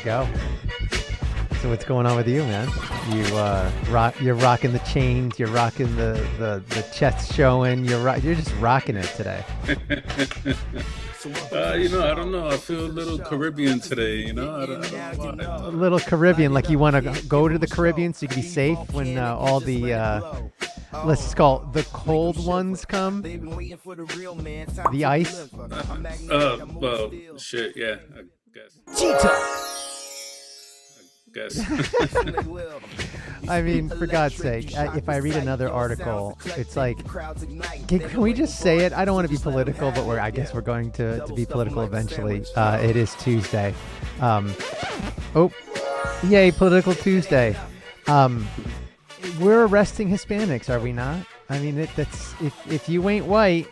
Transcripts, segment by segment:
go. So what's going on with you, man? You're rocking the chains. You're rocking the chest showing. You're just rocking it today. I don't know. I feel a little Caribbean today. I don't know why. A little Caribbean, like you want to go to the Caribbean so you can be safe when all the let's just call it the cold ones come. The ice. Well, shit. Yeah, I guess. GTalk. Guess. I mean, for God's sake, if I read another article, it's like, can we just say it? I don't want to be political, but I guess we're going to be political eventually. It is Tuesday. Oh, yay, Political Tuesday. We're arresting Hispanics, are we not? I mean, that's if you ain't white,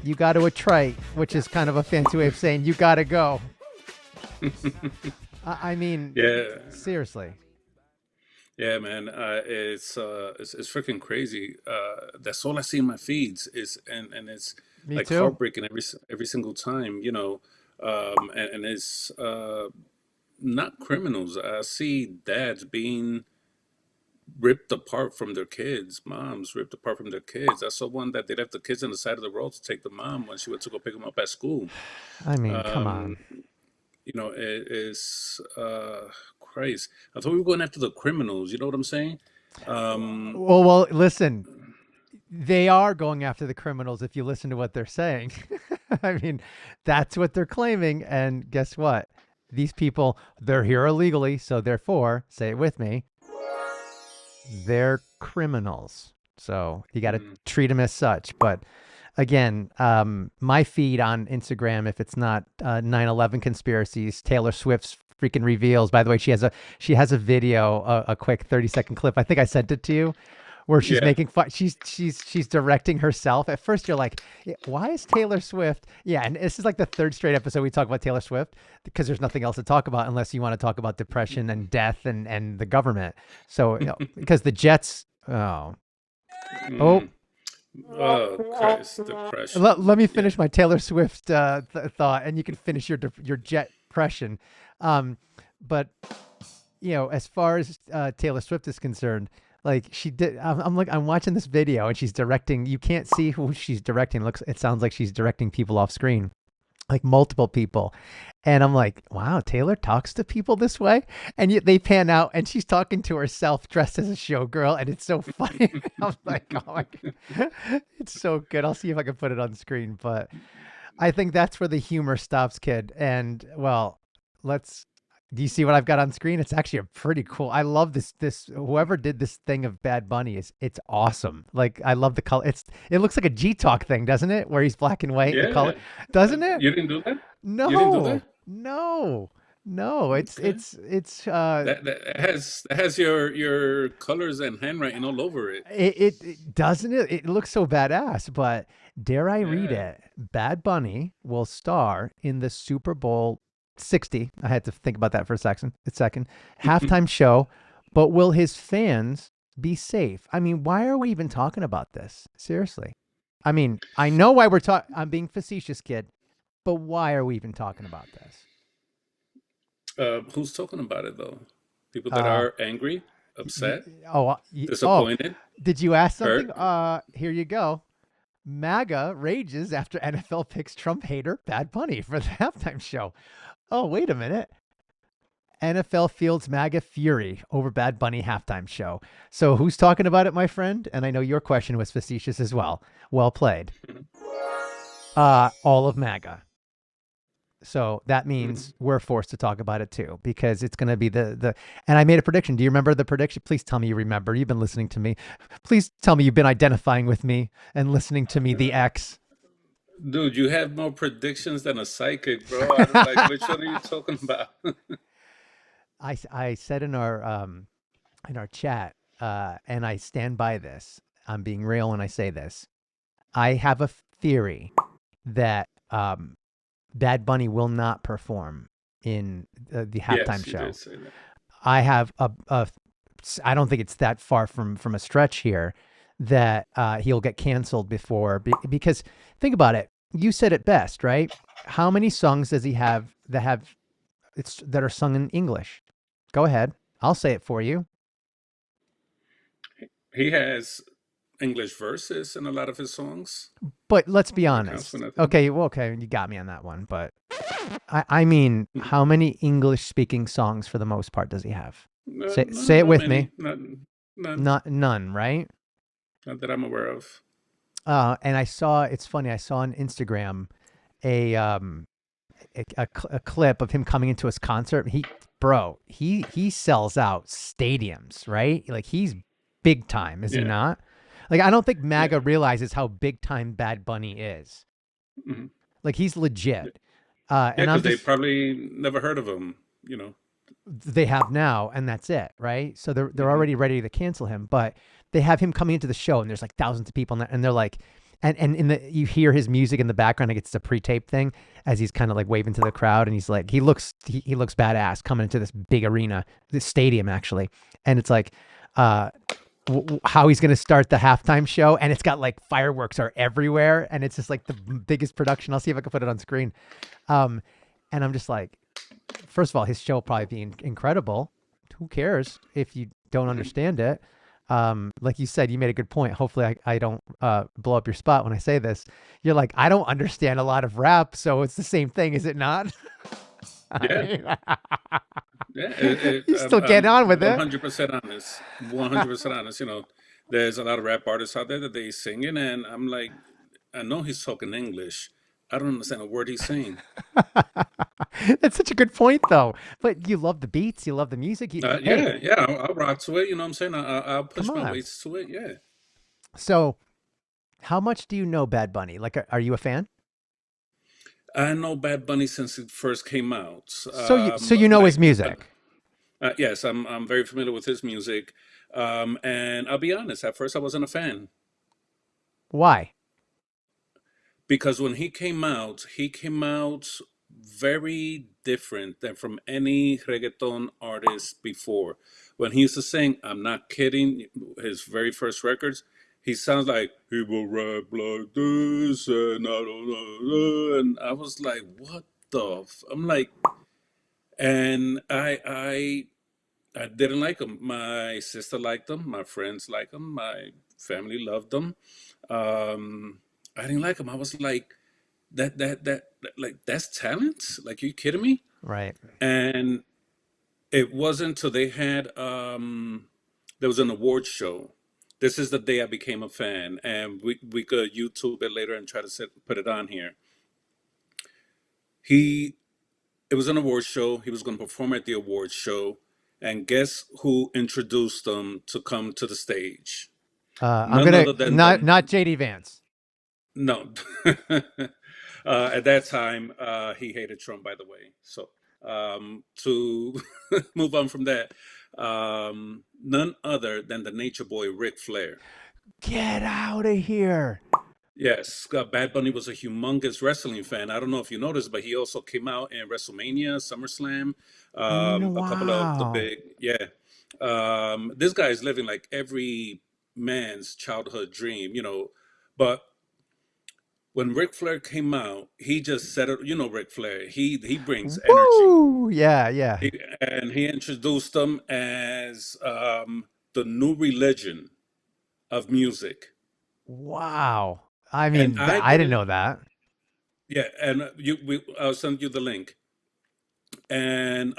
you got to attrite, which is kind of a fancy way of saying you got to go. I mean, Yeah. seriously. Yeah, man. It's freaking crazy. That's all I see in my feeds and it's Me like too. heartbreaking every single time. And it's not criminals. I see dads being ripped apart from their kids, moms ripped apart from their kids. I saw one that they left the kids on the side of the road to take the mom when she went to go pick them up at school. I mean, come on. It is Christ. I thought we were going after the criminals. You know what I'm saying? Well, listen. They are going after the criminals if you listen to what they're saying. I mean, that's what they're claiming. And guess what? These people, they're here illegally. So therefore, say it with me, they're criminals. So you got to treat them as such. But again, my feed on Instagram, if it's not 9/11 conspiracies, Taylor Swift's freaking reveals. By the way, she has a video, a quick 30-second clip. I think I sent it to you, where she's making fun. She's directing herself. At first, you're like, why is Taylor Swift? Yeah, and this is like the third straight episode we talk about Taylor Swift because there's nothing else to talk about unless you want to talk about depression and death and the government. So because the Jets. Oh. Oh, Christ, depression. Let me finish my Taylor Swift thought, and you can finish your jet depression. But as far as Taylor Swift is concerned, like she did, I'm watching this video, and she's directing. You can't see who she's directing. It sounds like she's directing people off screen, like multiple people. And I'm like, wow, Taylor talks to people this way. And yet they pan out and she's talking to herself dressed as a showgirl. And it's so funny. I'm like, oh my God, it's so good. I'll see if I can put it on screen. But I think that's where the humor stops, kid. And well, do you see what I've got on screen? It's actually a pretty cool. I love this. Whoever did this thing of Bad Bunny it's awesome. Like I love the color. It looks like a GTalk thing, doesn't it? Where he's black and white. Yeah. The color, doesn't it? You didn't do that? No. You didn't do that? No. It's Okay. it's That has your colors and handwriting all over it. it doesn't it. It looks so badass. But dare I read Yeah. it? Bad Bunny will star in the Super Bowl 60. I had to think about that for a second. Halftime show. But will his fans be safe? I mean, why are we even talking about this? Seriously. I mean, I know why we're talking. I'm being facetious, kid. But why are we even talking about this? Who's talking about it though? People that are angry, upset, disappointed. Did you ask something? Hurt? Here you go. MAGA rages after NFL picks Trump hater Bad Bunny for the halftime show. Oh, wait a minute. NFL fields MAGA fury over Bad Bunny halftime show. So who's talking about it, my friend? And I know your question was facetious as well. Well played. All of MAGA. So that means we're forced to talk about it too, because it's going to be and I made a prediction. Do you remember the prediction? Please tell me you remember. You've been listening to me. Please tell me you've been identifying with me and listening to me, the X. Dude, you have more predictions than a psychic, bro. I'm like, which one are you talking about? I said in our chat, and I stand by this. I'm being real when I say this. I have a theory that Bad Bunny will not perform in the halftime Yes, you show. did say that. I have I don't think it's that far from a stretch here that he'll get canceled before, because think about it. You said it best, right? How many songs does he have that have that are sung in English. Go ahead. I'll say it for you. He has English verses in a lot of his songs. But let's be That counts for honest. nothing. Okay, well, okay, you got me on that one. But I mean, how many English speaking songs for the most part does he have? Say it Not with me. many. Not none. Not none, right? Not that I'm aware of. And I saw it's funny. I saw on Instagram a a clip of him coming into his concert. He sells out stadiums, right? Like he's big time, is he Yeah. not? Like I don't think MAGA Yeah. realizes how big time Bad Bunny is. Hmm. Like he's Yeah. legit. And I'm Because they just probably never heard of him. You know. they have now, and that's it, right? So they're Hmm. already ready to cancel him, but they have him coming into the show, and there's like thousands of people, and they're like, and in the you hear his music in the background, like it's a pre-tape thing, as he's kind of like waving to the crowd, and he's like, he looks badass coming into this big arena, this stadium actually, and it's like, uh, how he's gonna start the halftime show, and it's got like fireworks are everywhere, and it's just like the biggest production. I'll see if I can put it on screen. Um, and I'm just like, first of all, his show will probably be incredible. Who cares if you don't Hmm. understand it? Like you said, you made a good point. Hopefully, I don't blow up your spot when I say this. You're like, I don't understand a lot of rap, so it's the same thing, is it not? I Yeah. mean, Yeah. you still get I'm on with it. 100% honest. 100% honest. You know, there's a lot of rap artists out there that they singing, and I'm like, I know he's talking English. I don't understand a word he's saying. That's such a good point, though. But you love the beats, you love the music. Hey, Yeah, yeah, I'll rock to it. You know what I'm saying? I'll come push my on. weights to it. Yeah. So, how much do you know Bad Bunny? Like, are you a fan? I know Bad Bunny since it first came out. So you know his music. Yes, I'm very familiar with his music. And I'll be honest, at first I wasn't a fan Why? because when he came out very different than from any reggaeton artist before. When he used to sing, I'm not kidding, his very first records, he sounds like he will rap like this, and I don't know, and I was like, what the? I'm like, and I didn't like him. My sister liked him. My friends liked him. My family loved him. Um, I didn't like him. I was like, like that's talent. Like, are you kidding me? Right. And it wasn't until they had there was an award show. This is the day I became a fan, and we could YouTube it later and try to put it on here. He It was an award show. He was going to perform at the award show, and guess who introduced him to come to the stage? I'm None gonna other than not JD Vance. no. At that time, he hated Trump, by the way. So to move on from that, none other than the Nature Boy Ric Flair. Get out of here. Yes, Bad Bunny was a humongous wrestling fan. I don't know if you noticed, but he also came out in WrestleMania, SummerSlam, No, a couple of the wow. big, yeah. This guy is living like every man's childhood dream, you know. But when Ric Flair came out, he just said it. You know, Ric Flair, he brings energy, Woo! Yeah, yeah. and he introduced them as the new religion of music. Wow. I And mean, I I didn't didn't, know that. yeah. And I'll send you the link. And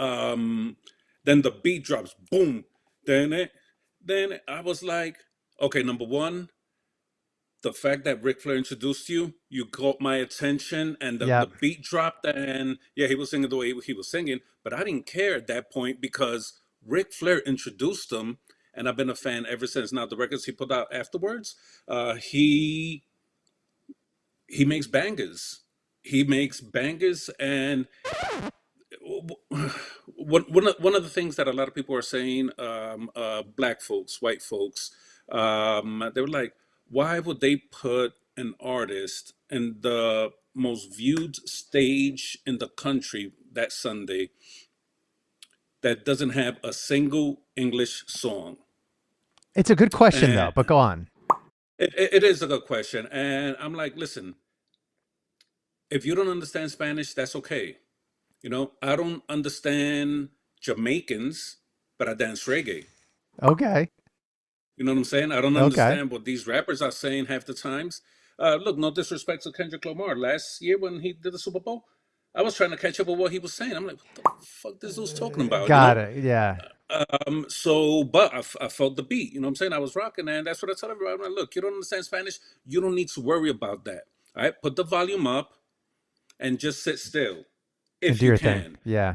then the beat drops, boom. Then I was like, okay, number one, the fact that Ric Flair introduced you, you caught my attention, and the Yep. beat dropped, and yeah, he was singing the way he was singing, but I didn't care at that point because Ric Flair introduced him, and I've been a fan ever since. Now the records he put out afterwards, he makes bangers. He makes bangers, and one of the things that a lot of people are saying, black folks, white folks, they were like, why would they put an artist in the most viewed stage in the country that Sunday that doesn't have a single English song? It's a good question though, And but go on. it is a good question. And I'm like, listen, if you don't understand Spanish, that's okay. You know, I don't understand Jamaicans, but I dance reggae. Okay. You know what I'm saying? I don't Okay. understand what these rappers are saying half the times. Look, no disrespect to Kendrick Lamar. Last year when he did the Super Bowl, I was trying to catch up with what he was saying. I'm like, what the fuck this dude's talking about? You Got know? it. Yeah. But I felt the beat. You know what I'm saying? I was rocking, and that's what I tell everybody. I'm like, look, you don't understand Spanish. You don't need to worry about that. All right, put the volume up and just sit still And if do you your thing. can. Yeah.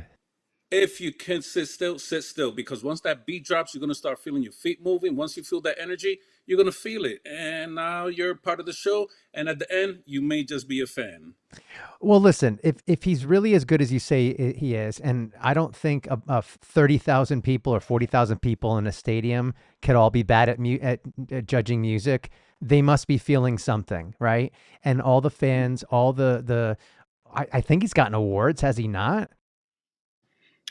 If you can sit still, because once that beat drops, you're gonna start feeling your feet moving. Once you feel that energy, you're gonna feel it, and now you're part of the show. And at the end, you may just be a fan. Well, listen, if he's really as good as you say he is, and I don't think 30,000 people or 40,000 people in a stadium could all be bad at judging music, they must be feeling something, right? And all the fans, all I think he's gotten awards, has he not?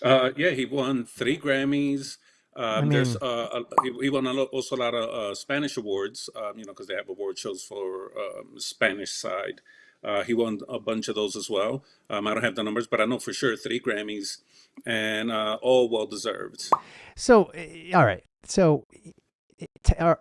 Yeah, he won 3 Grammys. I There's mean, he won also a lot of Spanish awards. You know, because they have award shows for Spanish side. He won a bunch of those as well. I don't have the numbers, but I know for sure 3 Grammys, and all well deserved. so all right. So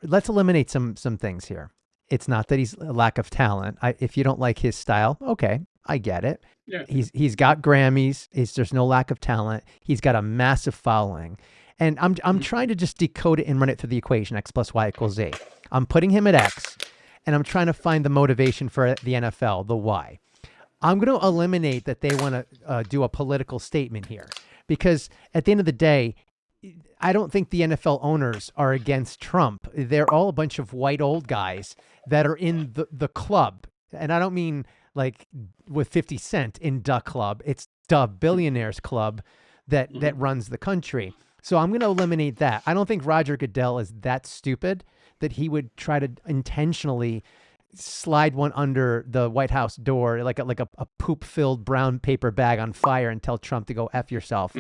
let's eliminate some things here. It's not that he's a lack of talent. If you don't like his style, okay, I get it. Yeah. He's got Grammys. There's no lack of talent. He's got a massive following, and I'm Mhm. trying to just decode it and run it through the equation X plus Y equals Z. I'm putting him at X, and I'm trying to find the motivation for the NFL, the Y. I'm going to eliminate that they want to do a political statement here because at the end of the day, I don't think the NFL owners are against Trump. They're all a bunch of white old guys that are in the club. And I don't mean like with 50 Cent in Duck Club. It's the Billionaires Club that Mhm. runs the country. So I'm going to eliminate that. I don't think Roger Goodell is that stupid that he would try to intentionally slide one under the White House door like a poop filled brown paper bag on fire and tell Trump to go F yourself.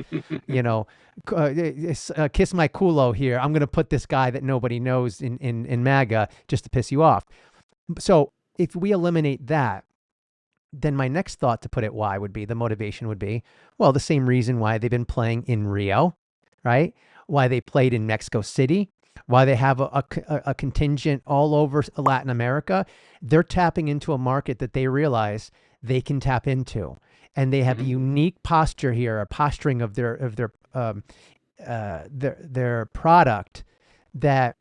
You know, kiss my culo here. I'm going to put this guy that nobody knows in MAGA just to piss you off. So if we eliminate that, then my next thought to put it why would be the motivation would be, well, the same reason why they've been playing in Rio, right? Why they played in Mexico City, why they have a contingent all over Latin America. They're tapping into a market that they realize they can tap into. And they have a Mhm. unique posture here, a posturing of their product that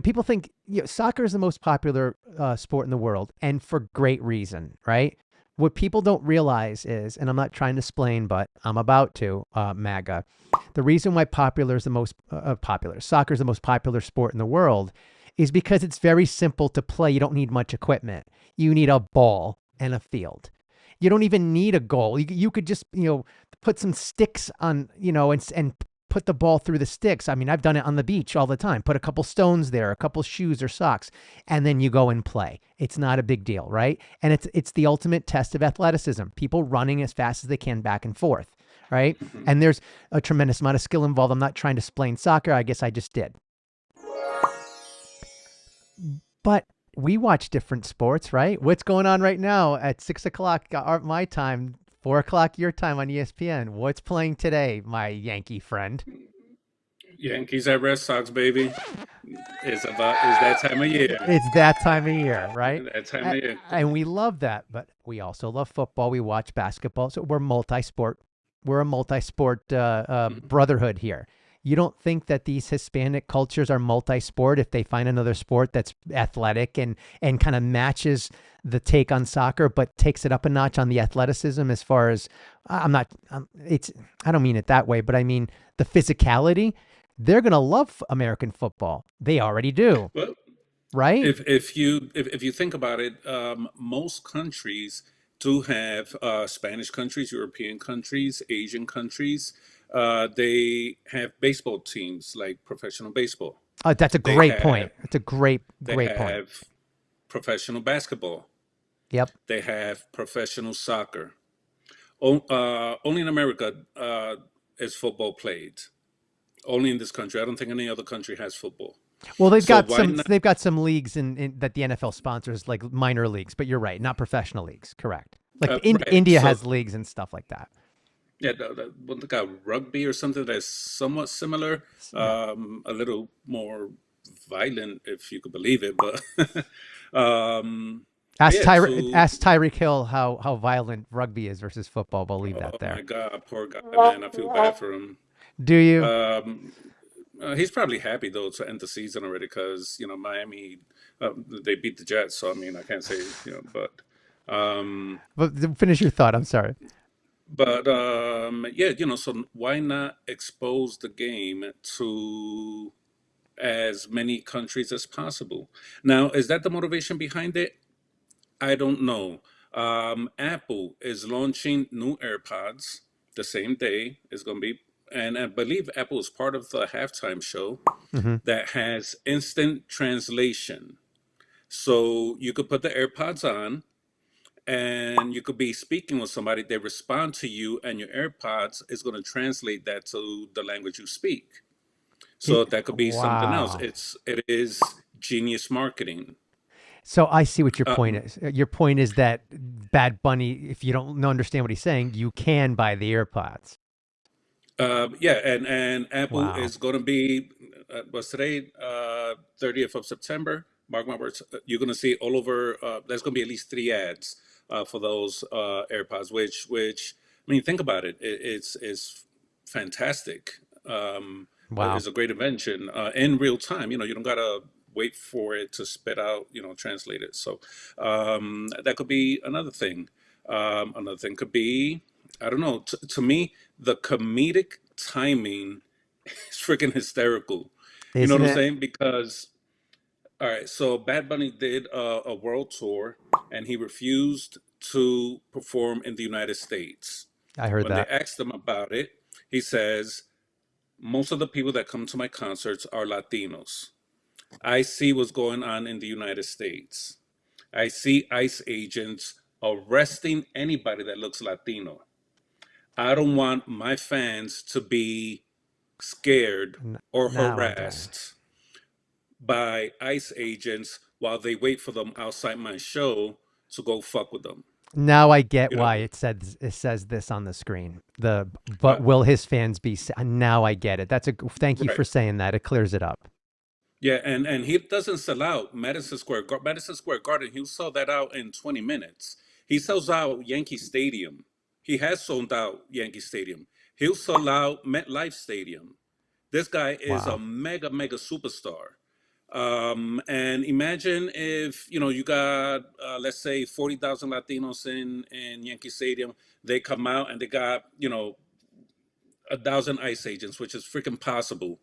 people think soccer is the most popular sport in the world, and for great reason, right? What people don't realize is, and I'm not trying to explain, but I'm about to, MAGA. The reason why soccer is the most popular sport in the world is because it's very simple to play. You don't need much equipment. You need a ball and a field. You don't even need a goal. You could just, put some sticks on, and put the ball through the sticks. I mean, I've done it on the beach all the time. Put a couple stones there, a couple shoes or socks, and then you go and play. It's not a big deal, right? And it's the ultimate test of athleticism. People running as fast as they can back and forth, right? Mhm. And there's a tremendous amount of skill involved. I'm not trying to explain soccer. I guess I just did. But we watch different sports, right? What's going on right now at 6 o'clock my time, 4 o'clock your time on ESPN? What's playing today, my Yankee friend? Yankees at Red Sox, baby. It's that time of year. It's that time of year, right? That time of year. And we love that, but we also love football. We watch basketball. So we're multi-sport. We're a multi-sport Mhm. brotherhood here. You don't think that these Hispanic cultures are multi-sport if they find another sport that's athletic and kind of matches the take on soccer, but takes it up a notch on the athleticism as far as I'm not, it's, I don't mean it that way, but I mean the physicality. They're going to love American football. They already do, Well, right? if you think about it, most countries do have Spanish countries, European countries, Asian countries. They have baseball teams like professional baseball. That's a They great have point. It's a great, they great point. have professional basketball. Yep. They have professional soccer. Only in America is football played. Only in this country. I don't think any other country has football. Well, they've So got why some. not? They've got some leagues in that the NFL sponsors, like minor leagues. But you're right, not professional leagues. Correct. Like Right. India So has leagues and stuff like that. Yeah, what they got rugby or something that's somewhat similar, Yeah. a little more violent, if you could believe it. But yeah, to Ask Tyreek Hill how violent rugby is versus football. We'll leave that oh my there. God, poor guy, man, I feel bad for him. Do you? Um, he's probably happy though to end the season already because Miami, they beat the Jets, so I mean I can't say um, But finish your thought. I'm sorry. yeah, so why not expose the game to as many countries as possible? Now, is that the motivation behind it? I don't know. Apple is launching new AirPods the same day. It's going to be, and I believe Apple is part of the halftime show Hmm. that has instant translation. So you could put the AirPods on and you could be speaking with somebody, they respond to you, and your AirPods is going to translate that to the language you speak. So that could be something else. Wow. It is genius marketing. So I see what your point Um, is. Your point is that Bad Bunny, if you don't understand what he's saying, you can buy the AirPods. yeah, and Apple Wow. is going to be was today 30th of September. Mark my words. You're going to see all over. There's going to be at least three ads for those AirPods. Which I mean, think about it. It's fantastic. Wow. It's a great invention in real time. You don't gotta wait for it to spit out. Translate it. So that could be another thing. Another thing could be, I don't know. To me, the comedic timing is freaking hysterical. You know what Isn't I'm it? saying? Because, all right, so Bad Bunny did a world tour and he refused to perform in the United States. I heard When they that. asked him about it, he says, most of the people that come to my concerts are Latinos. I see what's going on in the United States. I see ICE agents arresting anybody that looks Latino. I don't want my fans to be scared or Now I get it. harassed by ICE agents while they wait for them outside my show to go fuck with them. Now I get You know, why it says this on the screen. uh, But will his fans be now I get it. Thank you right? for saying that. It clears it up. Yeah, and he doesn't sell out Madison Square Garden. He'll sell that out in 20 minutes. He sells out Yankee Stadium. He has sold out Yankee Stadium. He'll sell out MetLife Stadium. This guy is a Wow. mega superstar. And imagine if you got let's say 40,000 Latinos in Yankee Stadium. They come out and they got 1,000 ICE agents, which is freaking possible.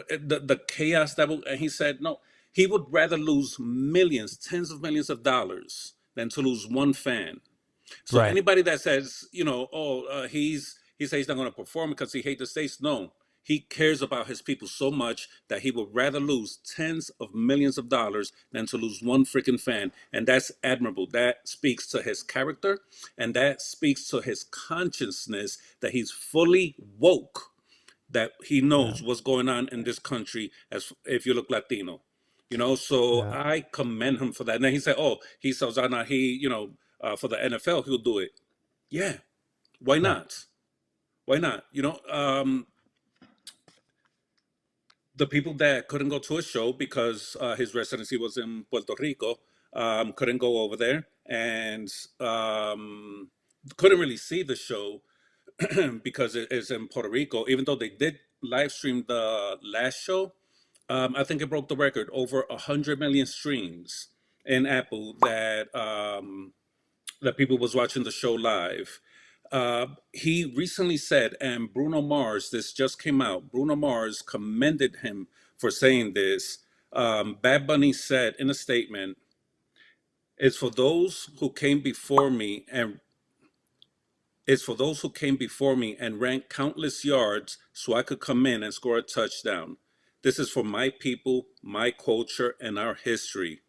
The chaos that will. And he said no, he would rather lose millions, tens of millions of dollars than to lose one fan. So Right. anybody that says, he says he's not going to perform because he hates the states, no. He cares about his people so much that he would rather lose tens of millions of dollars than to lose one freaking fan. And that's admirable. That speaks to his character and that speaks to his consciousness that he's fully woke, that he Yeah. knows what's going on in this country as if you look Latino. So Yeah. I commend him for that. And then he said, "Oh, he sells out now. For the NFL, he'll do it. Yeah, why Yeah. not? Why not? The people that couldn't go to a show because his residency was in Puerto Rico couldn't go over there and couldn't really see the show because it is in Puerto Rico. Even though they did live stream the last show, I think it broke the record over 100 million streams in Apple that people was watching the show live. He recently said, and Bruno Mars, this just came out. Bruno Mars commended him for saying this. Bad Bunny said in a statement, "It's for those who came before me and it's for those who came before me and ran countless yards so I could come in and score a touchdown. This is for my people, my culture, and our history.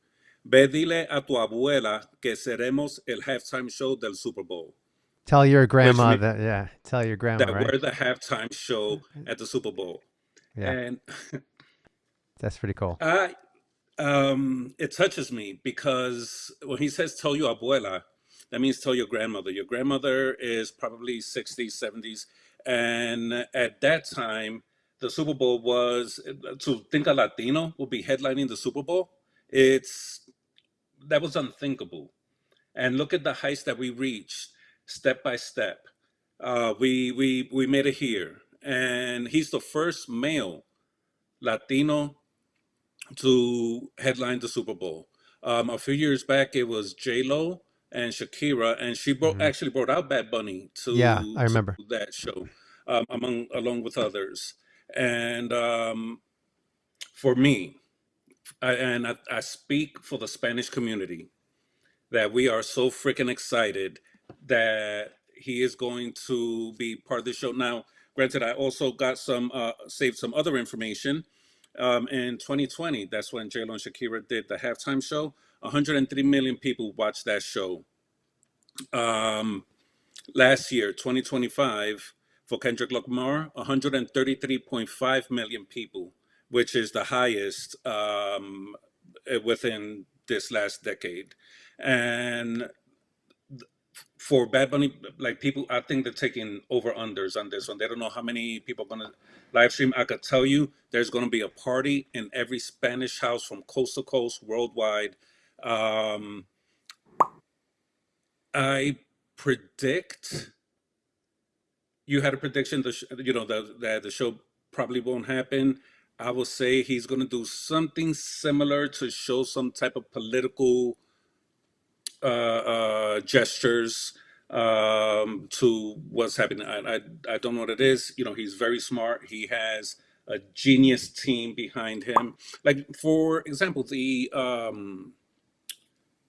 Ve dile a tu abuela que seremos el halftime show del Super Bowl." Tell your Which grandma means that. Yeah. Tell your grandma. that Right. we're the halftime show at the Super Bowl. Yeah. And That's pretty cool. it touches me because when he says "tell your abuela," That means tell your grandmother. Your grandmother is probably 60s, 70s. And at that time, the Super Bowl was, to think a Latino would be headlining the Super Bowl, it's that was unthinkable. And look at the heights that we reached step by step. We made it here. And he's the first male Latino to headline the Super Bowl. A few years back, it was J Lo and Shakira, and she Hmm. actually brought out Bad Bunny Yeah, I to remember. that show, along with others. And for me, I speak for the Spanish community that we are so freaking excited that he is going to be part of the show. Now, granted, I also got saved some other information. In 2020, that's when J-Lo and Shakira did the halftime show. 103 million people watched that show. Um, Last year, 2025, for Kendrick Lamar, 133.5 million people, which is the highest within this last decade. And for Bad Bunny, like people, I think they're taking over unders on this one. They don't know how many people are gonna live stream. I could tell you, there's gonna be a party in every Spanish house from coast to coast worldwide. Um, I predict you had a prediction that that the show probably won't happen. I will say he's gonna do something similar to show some type of political gestures to what's happening. I don't know what it is. He's very smart. He has a genius team behind him. Like for example,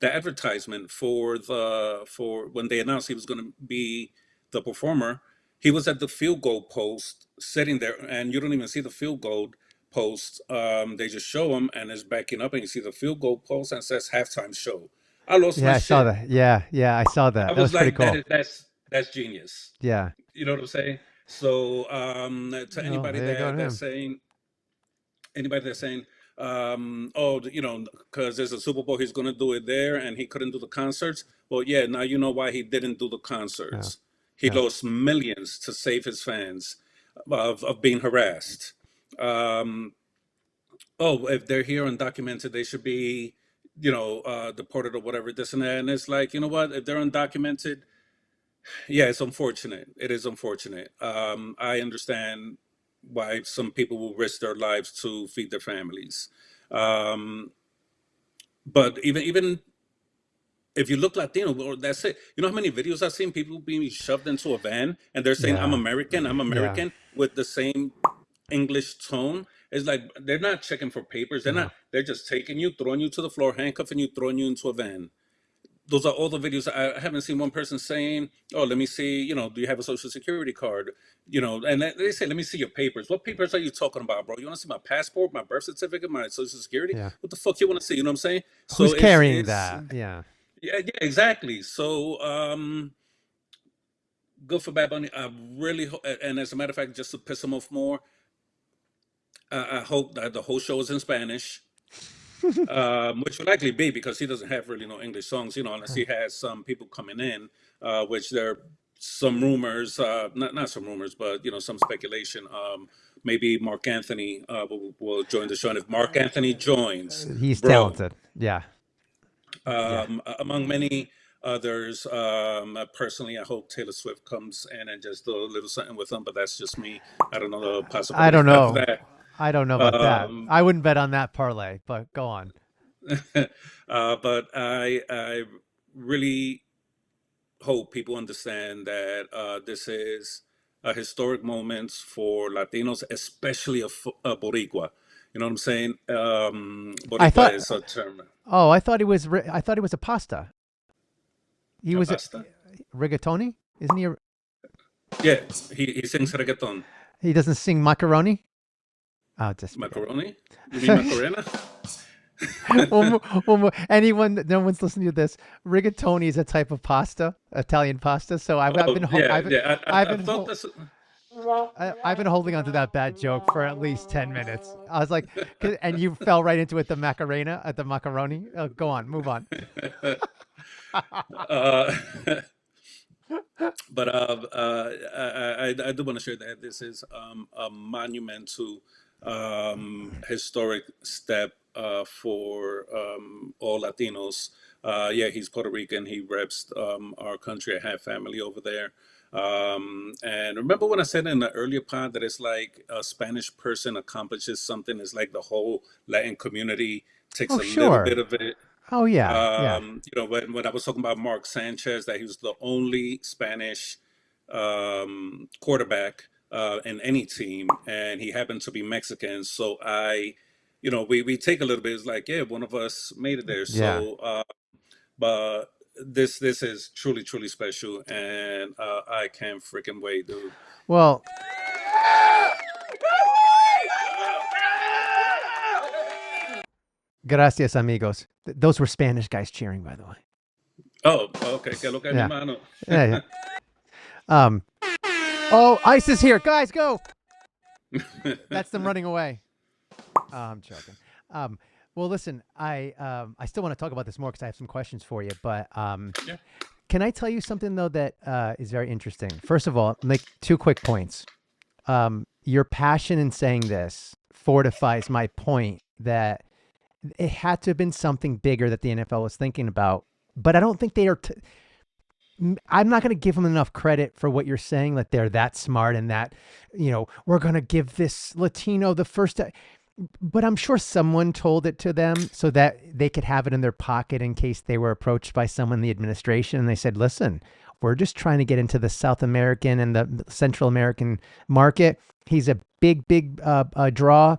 the advertisement for when they announced he was going to be the performer, he was at the field goal post sitting there, and you don't even see the field goal post. They just show him, and it's backing up, and you see the field goal post, and it says halftime show. I lost my Yeah, I saw shit. that. Yeah, yeah, I saw I that. That was was pretty like, cool. that's genius. Yeah. You know what I'm saying? So to Oh, there you go to him. anybody that's saying, oh, because there's a Super Bowl, he's going to do it there, and he couldn't do the concerts. Well, yeah, now you know why he didn't do the Yeah, concerts. He yeah. lost millions to save his fans of being harassed. Um, oh, if they're here undocumented, they should be, deported or whatever, this and that. And it's like, you know what? If they're undocumented, yeah, it's unfortunate. It is unfortunate. I understand why some people will risk their lives to feed their families. Um, but even if you look Latino, well, that's it. You know how many videos I've seen people being shoved into a van and they're saying, Yeah. I'm Yeah. American," with the same English tone. It's like they're not checking for papers. No. They're just taking you, throwing you to the floor, handcuffing you, throwing you into a van. Those are all the videos. I haven't seen one person saying, "Oh, let me see. Do you have a social security card?" And they say, "Let me see your papers." What papers are you talking about, bro? You want to see my passport, my birth certificate, my social security? Yeah. What the fuck you want to see? You know what I'm saying? So Who's it's carrying it's that? Yeah. yeah, yeah, exactly. So good for Bad Bunny. I really and as a matter of fact, just to piss him off more, I hope that the whole show is in Spanish. Which would likely be because he doesn't have really no English songs, unless he has some people coming in, which there are some rumors, not some rumors, but some speculation. Maybe Mark Anthony will join the show, and if Mark Anthony joins, He's bro, talented. Yeah. Yeah. among many others, personally, I hope Taylor Swift comes in and just do a little something with him, but that's just me. I don't know the I possibility don't of know. that. I don't know about that. Um, I wouldn't bet on that parlay, but go on. but I really hope people understand that this is a historic moment for Latinos, especially a Boricua. You know what I'm saying? I Boricua thought is a term. Oh, I thought he was a pasta. He A was a pasta? rigatoni? Isn't he Yeah, he sings reggaeton. he doesn't sing macaroni? Oh, just forget Macaroni? You mean it. Macarena? Anyone that no one's listening to this, rigatoni is a type of pasta, Italian pasta. So I've Oh been yeah, yeah. I've I been thought that's. I've been holding on to that bad joke for at least 10 minutes. I was like, and you fell right into it, the macarena, at the macaroni. Go on, move on. Uh, but I do want to share that this is a monumental historic step for all Latinos. Yeah, he's Puerto Rican. He reps our country. I have family over there. And remember when I said in the earlier part that it's like a Spanish person accomplishes something, it's like the whole Latin community takes Oh, a little sure. bit of it. Oh, yeah. Yeah. When I was talking about Mark Sanchez, that he was the only Spanish quarterback in any team, and he happened to be Mexican. So we take a little bit. It's like, yeah, one of us made it there. Yeah. But this is truly truly special, and I can't freaking wait, dude. Well, gracias, amigos. Those were Spanish guys cheering, by the way. Oh, okay, que lo que mi Yeah. mano. Yeah. Yeah. Um, oh, ICE is here. Guys, go. That's them running away. Oh, I'm joking. Um, well, listen, I still want to talk about this more because I have some questions for you. But Yeah. can I tell you something though that is very interesting? First of all, make two quick points. Your passion in saying this fortifies my point that it had to have been something bigger that the NFL was thinking about. But I don't think they are. I'm not going to give them enough credit for what you're saying, that they're that smart and that, we're going to give this Latino the first. But I'm sure someone told it to them so that they could have it in their pocket in case they were approached by someone in the administration and they said, listen, we're just trying to get into the South American and the Central American market. He's a big draw.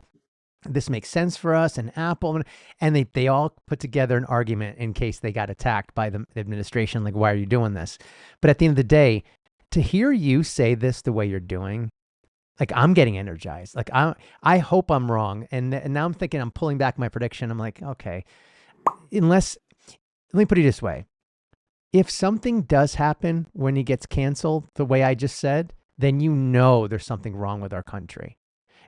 This makes sense for us, and Apple, and they all put together an argument in case they got attacked by the administration, like, why are you doing this? But at the end of the day, to hear you say this the way you're doing, like, I'm getting energized. Like, I hope I'm wrong, and now I'm thinking, I'm pulling back my prediction. I'm like, okay, unless, let me put it this way: if something does happen when he gets canceled, the way I just said, then there's something wrong with our country.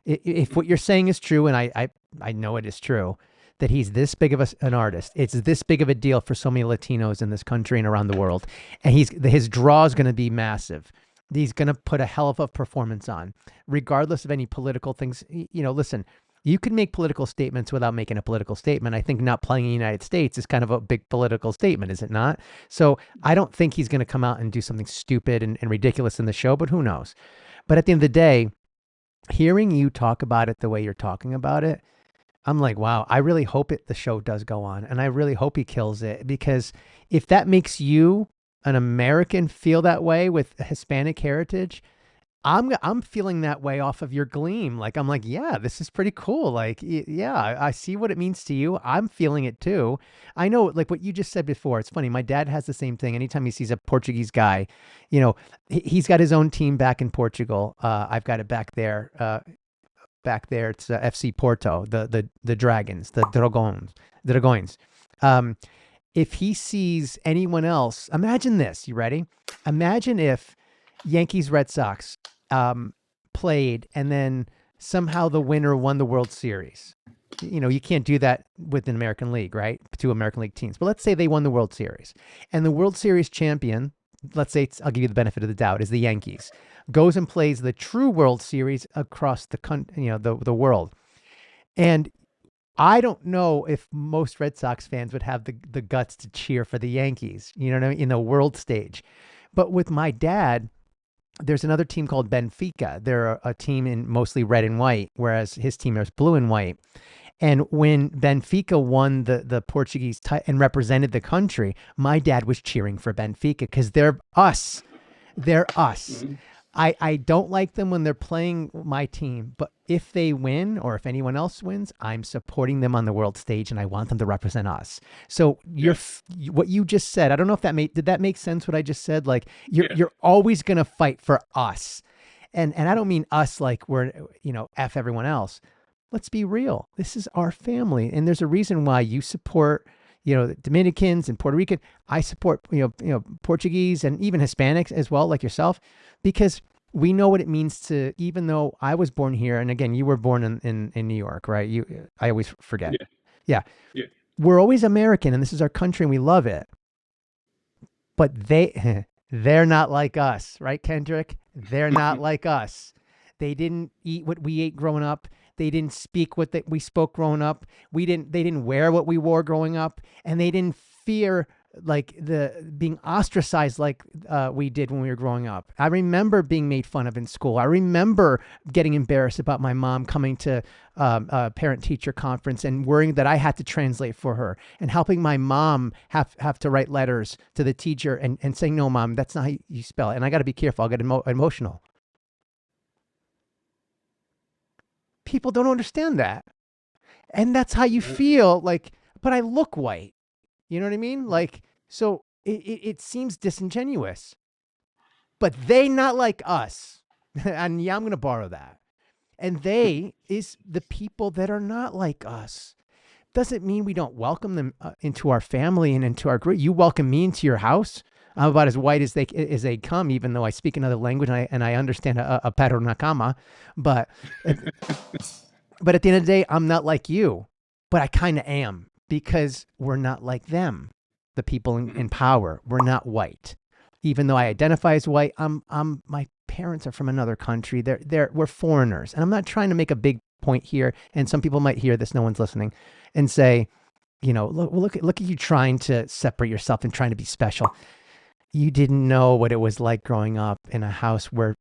If what you're saying is true, and I know it is true, that he's this big of an artist, it's this big of a deal for so many Latinos in this country and around the world, and his draw is going to be massive. He's going to put a hell of a performance on, regardless of any political things. Listen, you can make political statements without making a political statement. I think not playing in the United States is kind of a big political statement, is it not? So I don't think he's going to come out and do something stupid and ridiculous in the show, but who knows? But at the end of the day, hearing you talk about it the way you're talking about it, I'm like, wow, I really hope the show does go on. And I really hope he kills it, because if that makes you, an American, feel that way with a Hispanic heritage, I'm feeling that way off of your gleam. Like, I'm like, yeah, this is pretty cool. Like, yeah, I see what it means to you. I'm feeling it too. I know, like what you just said before. It's funny. My dad has the same thing. Anytime he sees a Portuguese guy, he's got his own team back in Portugal. I've got it back there. It's FC Porto, the Dragons, the Dragões. If he sees anyone else, imagine this. You ready? Imagine if Yankees Red Sox played and then somehow the winner won the World Series. You can't do that with an American League, right? Two American League teams. But let's say they won the World Series, and the World Series champion, let's say I'll give you the benefit of the doubt, is the Yankees, goes and plays the true World Series across the world. And I don't know if most Red Sox fans would have the guts to cheer for the Yankees, you know what I mean, in the world stage. But with my dad, there's another team called Benfica. They're a team in mostly red and white, whereas his team is blue and white. And when Benfica won the Portuguese and represented the country, my dad was cheering for Benfica because they're us. They're us. Mhm. I don't like them when they're playing my team, but if they win or if anyone else wins, I'm supporting them on the world stage and I want them to represent us. So Yeah. what you just said, I don't know if did that make sense what I just said? Like Yeah. you're always going to fight for us. And I don't mean us like we're, F everyone else. Let's be real. This is our family. And there's a reason why you support, the Dominicans and Puerto Rican. I support, Portuguese and even Hispanics as well, like yourself, because we know what it means to, even though I was born here. And again, you were born in New York, right? I always forget. Yeah. Yeah. Yeah. We're always American and this is our country and we love it. but they're not like us, right, Kendrick? They're not like us. They didn't eat what we ate growing up. They didn't speak what we spoke growing up. They didn't wear what we wore growing up, and they didn't fear like the being ostracized like we did when we were growing up. I remember being made fun of in school. I remember getting embarrassed about my mom coming to a parent teacher conference and worrying that I had to translate for her, and helping my mom have to write letters to the teacher and saying, no, mom, that's not how you spell it. And I got to be careful. I'll get emotional. People don't understand that. And that's how you feel like, but I look white. You know what I mean? Like, so it seems disingenuous, but they not like us. And yeah, I'm going to borrow that. And they is the people that are not like us. Doesn't mean we don't welcome them into our family and into our group. You welcome me into your house. I'm about as white as they come, even though I speak another language and I understand a perro nakama. But but at the end of the day, I'm not like you, but I kind of am, because we're not like them. The people in power, we're not white. Even though I identify as white, my parents are from another country. We're foreigners. And I'm not trying to make a big point here. And some people might hear this, no one's listening, and say, look at you trying to separate yourself and trying to be special. You didn't know what it was like growing up in a house where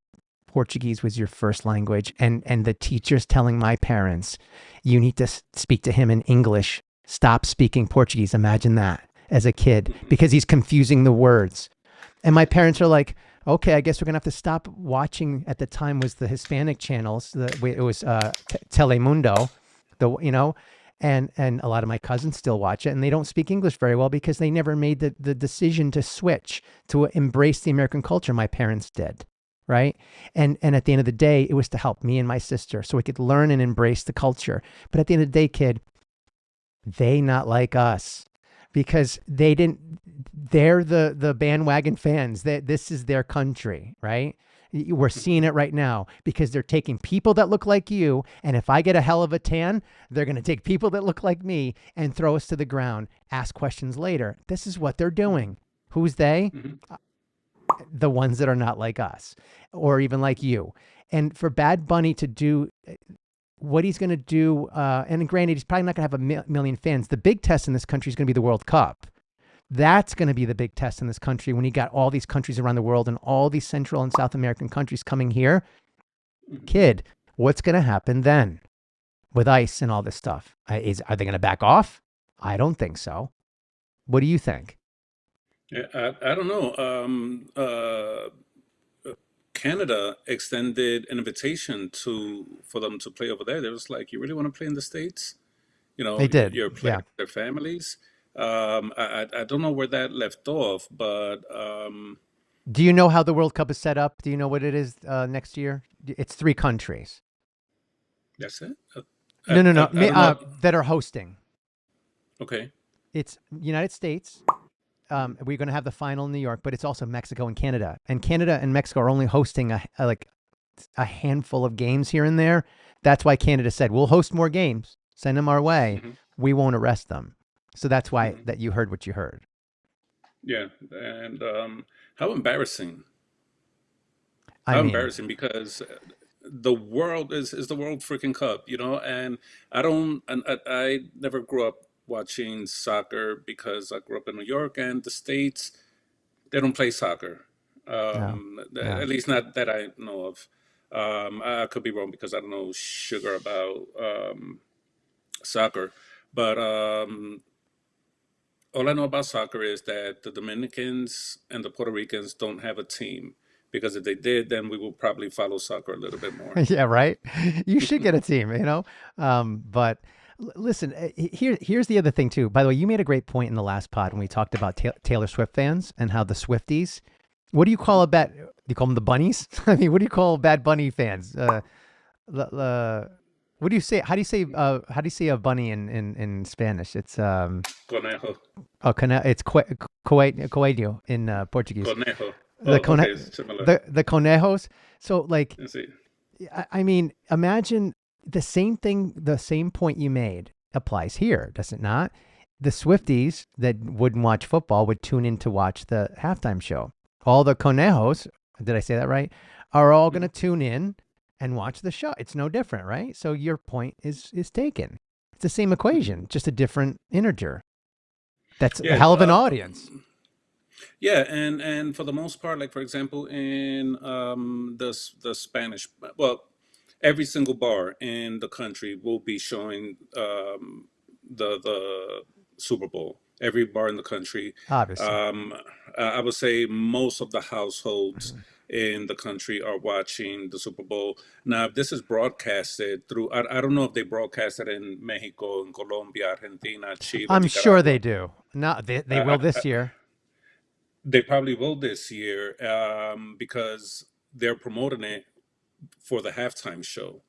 Portuguese was your first language, and the teachers telling my parents, you need to speak to him in English. Stop speaking Portuguese. Imagine that as a kid, because he's confusing the words. And my parents are like, okay, I guess we're gonna have to stop watching. At the time was the Hispanic channels. It was Telemundo, and a lot of my cousins still watch it, and they don't speak English very well because they never made the decision to switch to embrace the American culture. My parents did. Right. And at the end of the day, it was to help me and my sister so we could learn and embrace the culture. But at the end of the day, kid, they not like us, because they're the bandwagon fans. This is their country, right? We're seeing it right now because they're taking people that look like you. And if I get a hell of a tan, they're going to take people that look like me and throw us to the ground, ask questions later. This is what they're doing. Who's they? The ones that are not like us or even like you. And for Bad Bunny to do what he's going to do, and granted, he's probably not going to have a million fans. The big test in this country is going to be the World Cup. That's going to be the big test in this country when you got all these countries around the world and all these Central and South American countries coming here. Kid, what's going to happen then with ICE and all this stuff? Are they going to back off? I don't think so. What do you think? Yeah, I don't know. Canada extended an invitation for them to play over there. They was like, "You really want to play in the States? They did. You're playing Yeah. with their families." I don't know where that left off, but Do you know how the World Cup is set up? Do you know what it is next year? It's 3 countries. that's it. No, no, no. I don't know. That are hosting. Okay. It's United States. We're going to have the final in New York, but it's also Mexico and Canada. And Canada and Mexico are only hosting a handful of games here and there. That's why Canada said, we'll host more games. Send them our way. hmm We won't arrest them. So that's why hmm that you heard what you heard. Yeah, and how embarrassing! I How mean, embarrassing because the world is the World freaking Cup, and I don't, and I never grew up watching soccer because I grew up in New York and the States, they don't play soccer. no, yeah. At least not that I know of. I could be wrong because I don't know sugar about soccer, but all I know about soccer is that the Dominicans and the Puerto Ricans don't have a team because if they did, then we would probably follow soccer a little bit more. Yeah, right. You should get a team. But listen, here's the other thing too. By the way, you made a great point in the last pod when we talked about Taylor Swift fans and how the Swifties. What do you call a bad? Do you call them the bunnies? I mean, what do you call Bad Bunny fans? What do you say? How do you say a bunny in Spanish? It's Conejo, it's coelho in Portuguese. conejo. The Oh, cone okay, similar. the conejos. So like, I see. I mean, imagine the same thing, the same point you made applies here, does it not? the Swifties that wouldn't watch football would tune in to watch the halftime show. All the conejos, did I say that right, are all going to Mhm. tune in and watch the show. It's no different, right? So your point is taken. It's the same Mhm. equation, just a different integer. That's a Yeah, hell of an audience. yeah, and for the most part, like for example, in the Spanish, well, every single bar in the country will be showing the Super Bowl. Every bar in the country, Obviously. um, I would say most of the households Mhm. in the country are watching the Super Bowl. Now, if this is broadcasted through, I don't know if they broadcast it in Mexico, in Colombia, Argentina, Chile, I'm sure they Nicaragua. do. No, they will I, this year. they probably will this year because they're promoting it for the halftime show.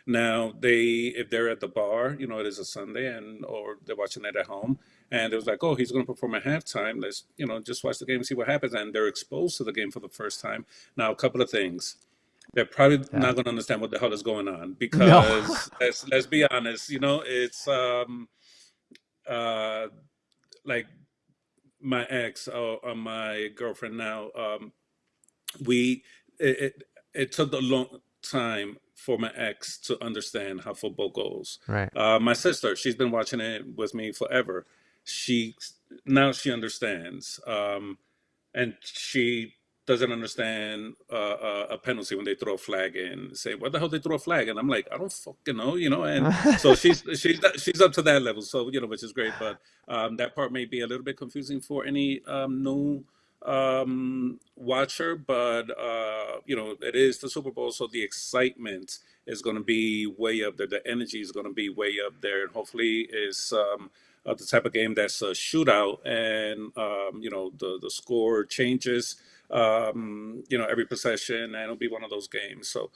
Now, if they're at the bar, it is a Sunday, and or they're watching it at home, and it was like, oh, he's going to perform at halftime. Let's just watch the game and see what happens. And they're exposed to the game for the first time. Now, a couple of things. They're probably Yeah. not going to understand what the hell is going on No. because let's be honest. It's uh, like my ex or my girlfriend now. We it took a long time for my ex to understand how football goes. Right. My sister, she's been watching it with me forever. She Now she understands, and she doesn't understand a penalty when they throw a flag in. Say, what the hell they throw a flag? And I'm like, I don't fucking know. And so she's up to that level. So which is great. But that part may be a little bit confusing for any new watcher. But it is the Super Bowl, so the excitement is going to be way up there. The energy is going to be way up there, and hopefully is. The type of game that's a shootout, and the score changes, every possession, and it'll be one of those games. So,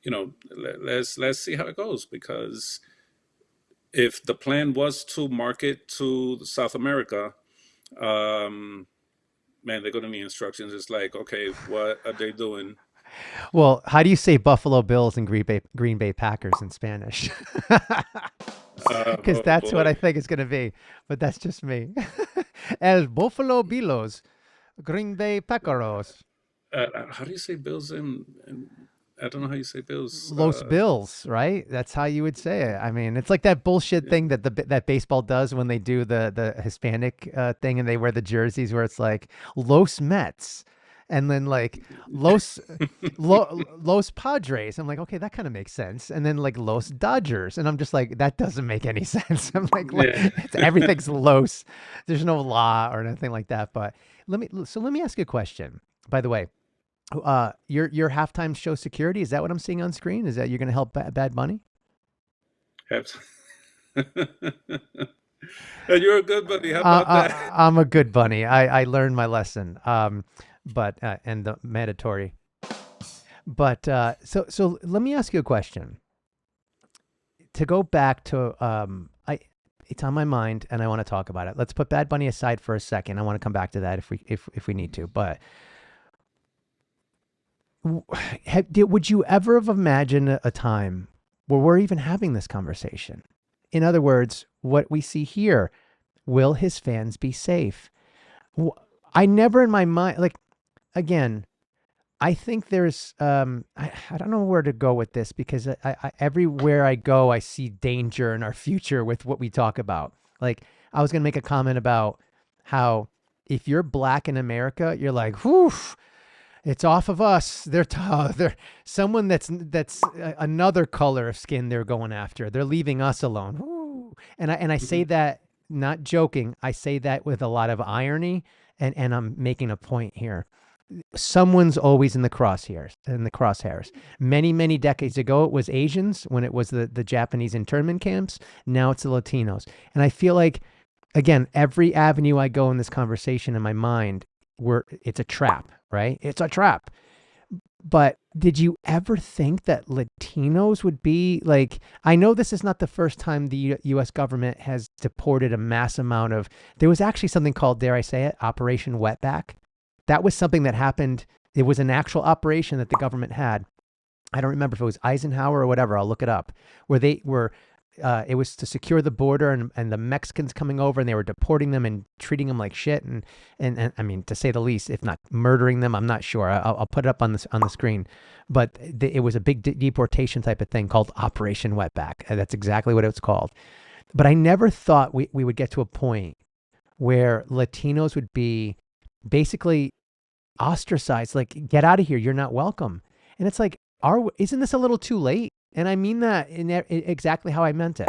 let's see how it goes, because if the plan was to market to South America, um, man, they're going to need instructions. It's like, okay, what are they doing? Well, how do you say Buffalo Bills and Green Bay Packers in Spanish? Because Oh that's what I boy, think it's going to be. But that's just me. El Buffalo Bills, Green Bay Pacaros, how do you say Bills in I don't know how you say Bills. Los Bills, right? That's how you would say it. I mean, it's like that bullshit Yeah. thing that baseball does when they do the Hispanic thing and they wear the jerseys where it's like Los Mets and then like Los Los Padres. I'm like, okay, that kind of makes sense. And then like Los Dodgers, and I'm just like, that doesn't make any sense. I'm like, Yeah. it's everything's Los. There's no law or anything like that. But let me ask you a question. By the way, your halftime show security, is that what I'm seeing on screen? Is that you're going to help Bad Bunny? Abs- And you're a good buddy. How about that? I'm a good bunny. I learned my lesson. But and the mandatory. But so let me ask you a question. To go back to it's on my mind and I want to talk about it. Let's put Bad Bunny aside for a second. I want to come back to that if we need to. But would you ever have imagined a time where we're even having this conversation? In other words, what we see here, will his fans be safe? I never in my mind, like, again, I think there's, I don't know where to go with this because everywhere I go, I see danger in our future with what we talk about. Like, I was going to make a comment about how if you're black in America, you're like, whew, it's off of us. They're someone that's another color of skin they're going after. They're leaving us alone. Woo. And I say Mhm. that not joking. I say that with a lot of irony, and I'm making a point here. Someone's always in the crosshairs. Many decades ago, it was Asians when it was the Japanese internment camps. Now it's the Latinos, and I feel like, again, every avenue I go in this conversation in my mind, it's a trap, right? It's a trap. But did you ever think that Latinos would be like, I know this is not the first time the US government has deported a mass amount of, there was actually something called, dare I say it, Operation Wetback. That was something that happened. It was an actual operation that the government had. I don't remember if it was Eisenhower or whatever. I'll look it up. Where they were it was to secure the border, and the Mexicans coming over, and they were deporting them and treating them like shit, and I mean, to say the least, if not murdering them. I'm not sure. I'll put it up on the screen, but it was a big deportation type of thing called Operation Wetback. That's exactly what it was called. But I never thought we would get to a point where Latinos would be basically ostracized, like, get out of here, you're not welcome. And it's like, isn't this a little too late? And I mean that in exactly how I meant it.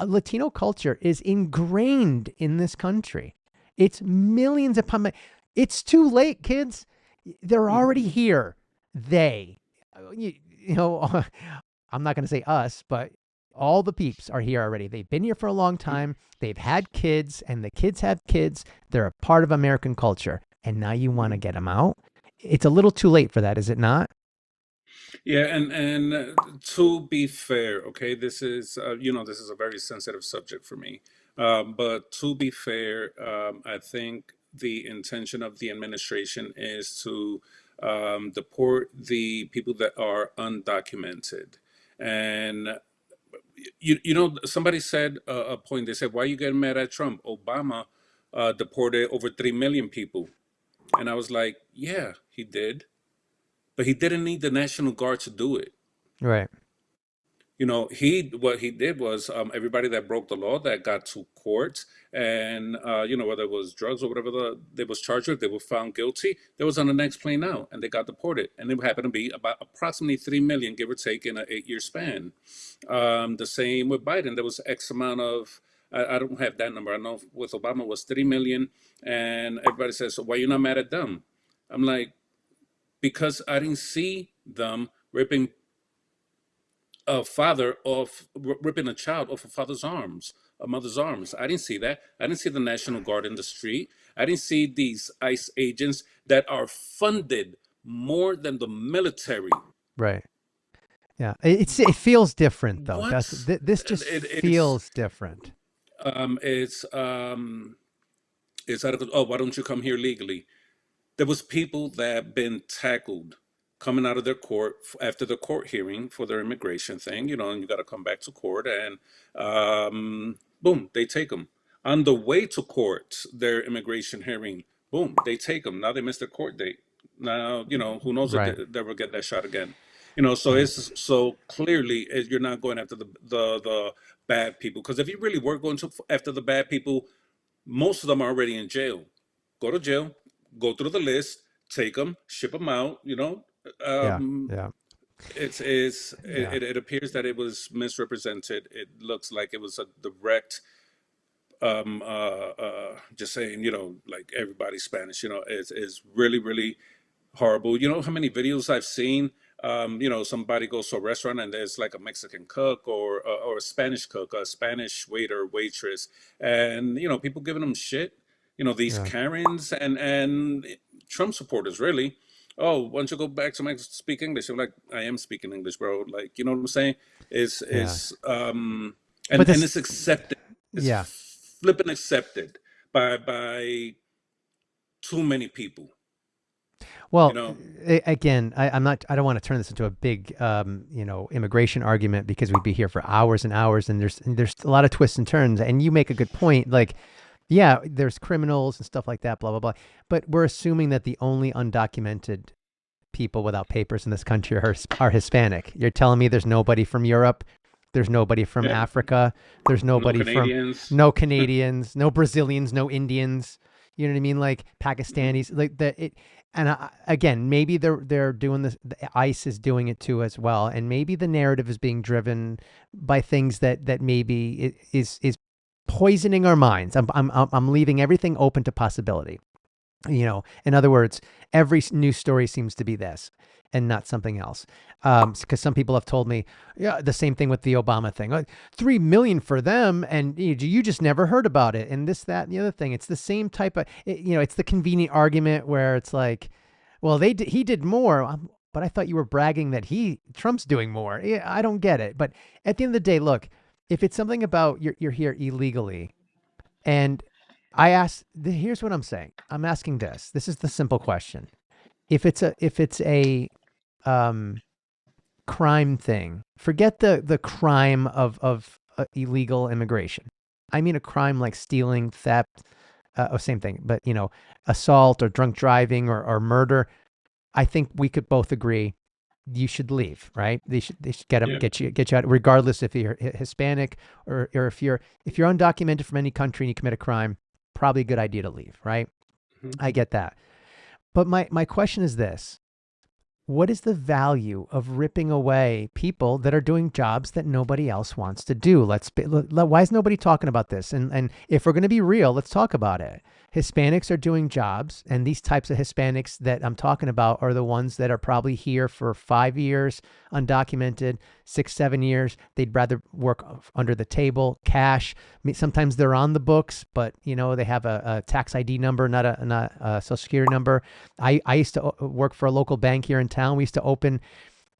Latino culture is ingrained in this country. It's millions upon. It's too late, kids. They're already here. They, you know, I'm not going to say us, but all the peeps are here already. They've been here for a long time. They've had kids, and the kids have kids. They're a part of American culture. And now you want to get them out? It's a little too late for that, is it not? Yeah, and to be fair, okay, this is this is a very sensitive subject for me. But to be fair, I think the intention of the administration is to deport the people that are undocumented. And somebody said a point. They said, "Why are you getting mad at Trump? Obama deported over 3 million people," and I was like, "Yeah, he did." But he didn't need the National Guard to do it. Right. He what he did was everybody that broke the law that got to court, and whether it was drugs or whatever they was charged with, they were found guilty. They was on the next plane out, and they got deported. And it happened to be about approximately 3 million, give or take, in an 8 year span. The same with Biden. There was X amount of. I don't have that number. I know with Obama it was 3 million, and everybody says, "So why you not mad at them?" I'm like, because I didn't see them ripping a father off, ripping a child off a father's arms, a mother's arms. I didn't see that. I didn't see the National Guard in the street. I didn't see these ICE agents that are funded more than the military. Right. Yeah. It feels different though. What? This just It's feels different. um, it's um, it's out of, oh, why don't you come here legally? There was people that have been tackled coming out of their court after the court hearing for their immigration thing, and you got to come back to court, and boom, they take them. On the way to court, their immigration hearing, boom, they take them. Now they missed their court date. Now, who knows if Right. they will get that shot again. So Right. it's so clearly you're not going after the bad people, because if you really were going after the bad people, most of them are already in jail. Go to jail, go through the list, take them, ship them out. Yeah. Um, Yeah. Yeah. it appears that it was misrepresented. It looks like it was a direct, just saying, like everybody's Spanish. Is really really horrible. You know how many videos I've seen? Somebody goes to a restaurant and there's like a Mexican cook or a Spanish cook, a Spanish waiter, waitress, and people giving them shit. These Yeah. Karens and Trump supporters, really. Oh, why don't you go back to Mexico, speak English? I'm like, I am speaking English, bro. Like, you know what I'm saying? Is Yeah. is But and this, it's accepted. yeah. It's flipping accepted by too many people. You Well, know. again, I'm not. I don't want to turn this into a big, immigration argument, because we'd be here for hours and hours, and there's a lot of twists and turns. And you make a good point. Like, yeah, there's criminals and stuff like that, blah blah blah. But we're assuming that the only undocumented people without papers in this country are Hispanic. You're telling me there's nobody from Europe, there's nobody from Yeah. Africa, there's No nobody from Canadians. no Canadians, no Brazilians, no Indians. You know what I mean? Like Pakistanis, like that. And again, maybe they're doing this. The ICE is doing it too as well, and maybe the narrative is being driven by things that maybe is poisoning our minds. I'm leaving everything open to possibility. In other words, every news story seems to be this and not something else. Because some people have told me, yeah, the same thing with the Obama thing, like 3 million for them, and you just never heard about it, and this, that, and the other thing. It's the same type of, it's the convenient argument where it's like, well, he did more, but I thought you were bragging that Trump's doing more. Yeah, I don't get it. But at the end of the day, look, if it's something about you're here illegally, and here's what I'm saying. I'm asking this. This is the simple question. If it's a um crime thing. Forget the crime of illegal immigration. I mean a crime like stealing, theft, same thing, but assault or drunk driving or murder. I think we could both agree you should leave, right? They should Yeah. get you out, regardless if you're Hispanic or if you're undocumented from any country and you commit a crime. Probably a good idea to leave, right? Mhm. I get that, but my question is this: what is the value of ripping away people that are doing jobs that nobody else wants to do? Why is nobody talking about this? And if we're going to be real, let's talk about it. Hispanics are doing jobs, and these types of Hispanics that I'm talking about are the ones that are probably here for 5 years, undocumented, 6, 7 years. They'd rather work under the table, cash. I mean, sometimes they're on the books, but they have a tax ID number, not a social security number. I used to work for a local bank here in town. We used to open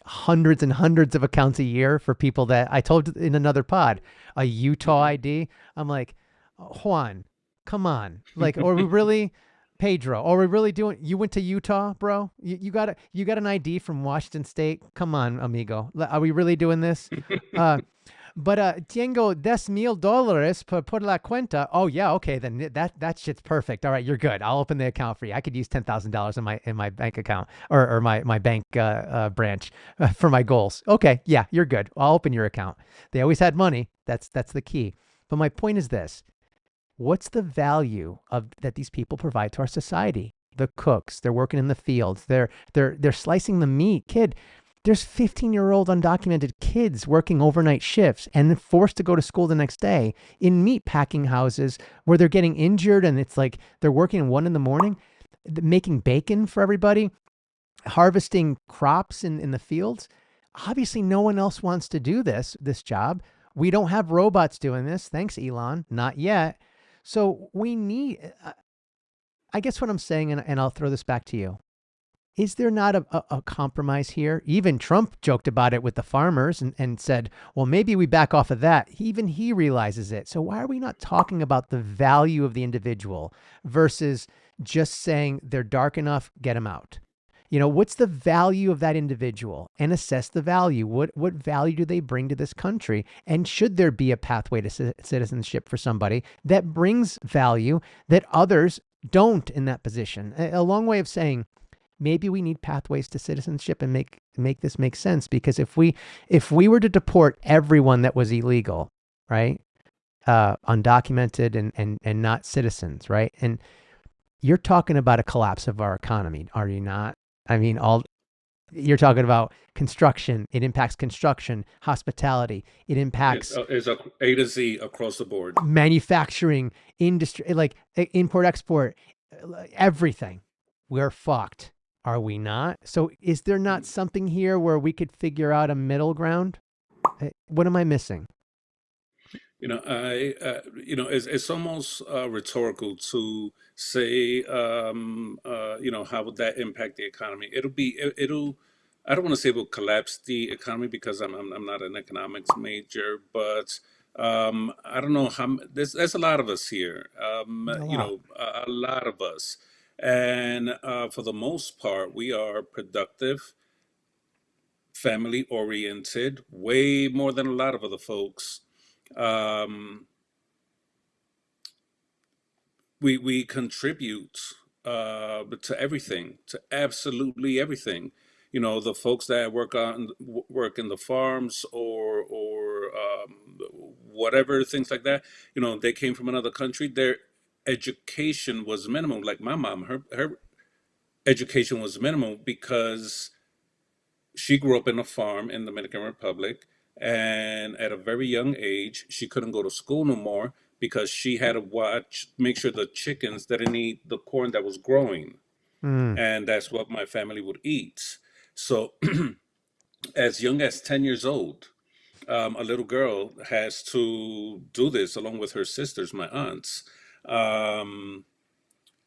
hundreds and hundreds of accounts a year for people that I told in another pod, a Utah Mhm. ID. I'm like, Juan, come on. Like, are we really, Pedro, are we really doing, you went to Utah, bro? You got an ID from Washington State? Come on, amigo. Are we really doing this? Uh, but tengo $10,000 por la cuenta. Oh yeah, okay, then that shit's perfect. All right, you're good. I'll open the account for you. I could use $10,000 in my bank account or my bank branch for my goals. Okay, yeah, you're good. I'll open your account. They always had money. That's the key. But my point is this: what's the value of that these people provide to our society? The cooks, they're working in the fields, they're slicing the meat. Kid, there's 15-year-old undocumented kids working overnight shifts and forced to go to school the next day in meat packing houses where they're getting injured, and it's like they're working at 1 in the morning, making bacon for everybody, harvesting crops in the fields. Obviously, no one else wants to do this job. We don't have robots doing this. Thanks, Elon. Not yet. So we need, I guess what I'm saying, and I'll throw this back to you. Is there not a compromise here? Even Trump joked about it with the farmers and said, well, maybe we back off of that. Even he realizes it. So why are we not talking about the value of the individual versus just saying they're dark enough, get them out? What's the value of that individual, and assess the value? What value do they bring to this country? And should there be a pathway to citizenship for somebody that brings value that others don't in that position? A long way of saying, maybe we need pathways to citizenship and make this make sense. Because if we were to deport everyone that was illegal, right, undocumented and not citizens, right, and you're talking about a collapse of our economy, are you not? I mean, all you're talking about construction. It impacts construction, hospitality. It impacts It's A to Z across the board. manufacturing, industry, like import export, everything. We're fucked, are we not? So is there not something here where we could figure out a middle ground? What am I missing? It's almost rhetorical to say, how would that impact the economy? It'll. I don't want to say it will collapse the economy because I'm not an economics major, but I don't know how. There's a lot of us here. A lot. A lot of us, and for the most part, we are productive, family oriented, way more than a lot of other folks. Um, we contribute to everything, to absolutely everything. The folks that work in the farms or whatever things like that. They came from another country. Their education was minimal. Like my mom, her education was minimal because she grew up in a farm in the Dominican Republic, and at a very young age, she couldn't go to school no more because she had to make sure the chickens didn't eat the corn that was growing, Mm, and that's what my family would eat. So, as young as 10 years old, a little girl has to do this along with her sisters, my aunts. Um,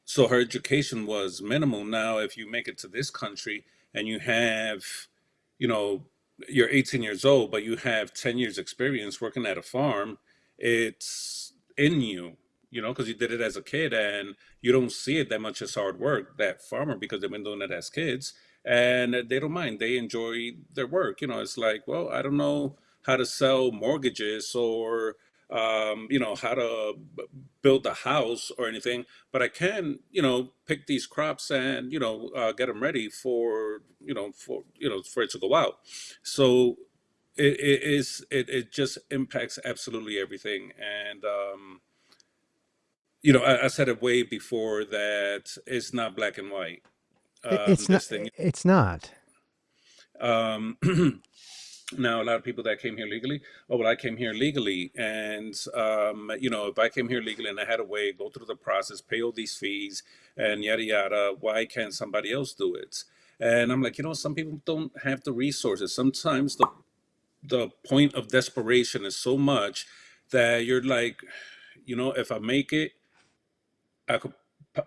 so her education was minimal. Now, if you make it to this country and you have, you know, you're 18 years old, but you have 10 years experience working at a farm, it's in you, because you did it as a kid and you don't see it that much as hard work, that farmer, because they've been doing it as kids. and they don't mind. They enjoy their work. It's like, well, I don't know how to sell mortgages or how to build a house or anything, but I can, pick these crops and, get them ready for, for it to go out. So it just impacts absolutely everything. And, I said it way before that it's not black and white. It's not. This thing. It's not. Um, Now, a lot of people that came here legally, oh, well, I came here legally. And, if I came here legally and I had a way, go through the process, pay all these fees and yada, yada, why can't somebody else do it? And I'm like, some people don't have the resources. Sometimes the point of desperation is so much that you're like, if I make it, I could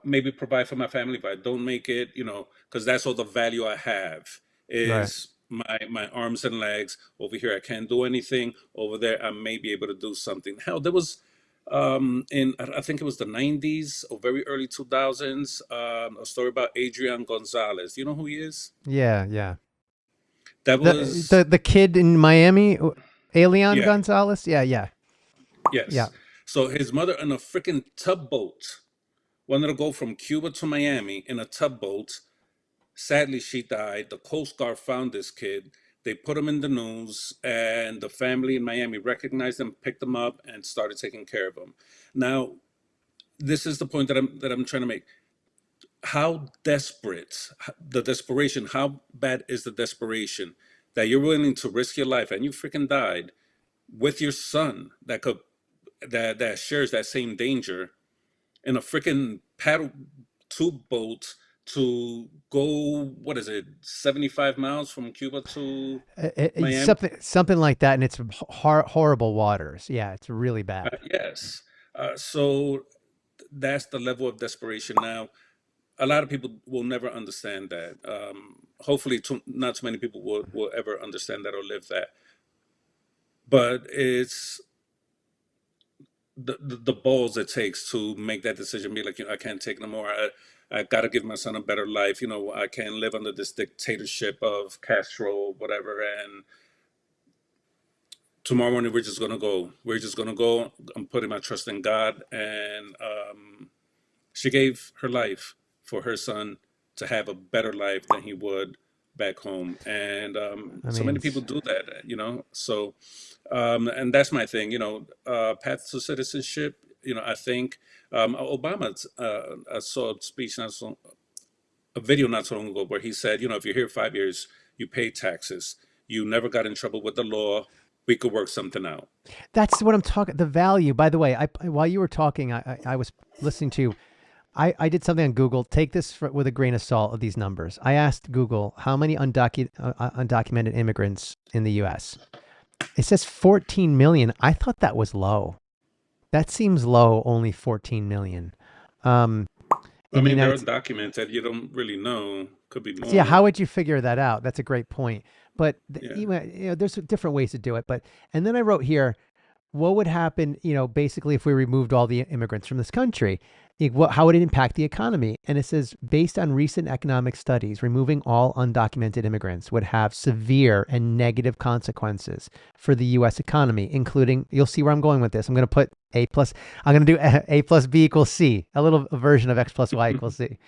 maybe provide for my family. If I don't make it, because that's all the value I have Right. is my arms and legs. Over here, I can't do anything. Over there, I may be able to do something. Hell, there was in I think it was the '90s or very early 2000s, a story about Adrian Gonzalez. You know who he is? Yeah. Yeah. That The was the the kid in Miami, Elian yeah, Gonzalez. Yeah. Yeah. Yeah. yes. So his mother in a freaking tugboat wanted to go from Cuba to Miami in a tugboat. Sadly, she died. The Coast Guard found this kid. They put him in the news, and the family in Miami recognized him, picked him up, and started taking care of him. Now, this is the point that I'm trying to make. How desperate, the desperation, how bad is the desperation that you're willing to risk your life and you freaking died with your son that shares that same danger in a freaking paddle tube boat to go, what is it, 75 miles from Cuba to It's Miami? something like that, and it's horrible waters. Yeah, it's really bad. Yes. So that's the level of desperation. Now, a lot of people will never understand that. Hopefully, not too many people will ever understand that or live that. But it's the balls it takes to make that decision. Be like, I can't take no more. I got to give my son a better life. I can't live under this dictatorship of Castro or whatever. And tomorrow morning, we're just gonna go. We're just gonna go. I'm putting my trust in God. And she gave her life for her son to have a better life than he would back home. And I so mean, many people do that. So and that's my thing. Path to citizenship. I think Obama. I saw a speech, a video not so long ago, where he said, if you're here 5 years, you pay taxes. You never got in trouble with the law. We could work something out. that's what I'm talking. The value. By the way, while you were talking, I was listening to. I did something on Google. Take this with a grain of salt of these numbers. I asked Google how many undocumented immigrants in the U.S. It says 14 million. I thought that was low. That seems low. Only 14 million. Um, I in the mean, there are United documents that you don't really know. Could be So yeah, how more. would you figure that out? That's a great point. But Yeah. even there's different ways to do it. But and then I wrote here, what would happen? Basically, if we removed all the immigrants from this country, how would it impact the economy? And it says, based on recent economic studies, removing all undocumented immigrants would have severe and negative consequences for the U.S. economy, including. You'll see where I'm going with this. I'm going to put A plus. I'm going to do A plus B equals C, a little version of X plus Y equals C,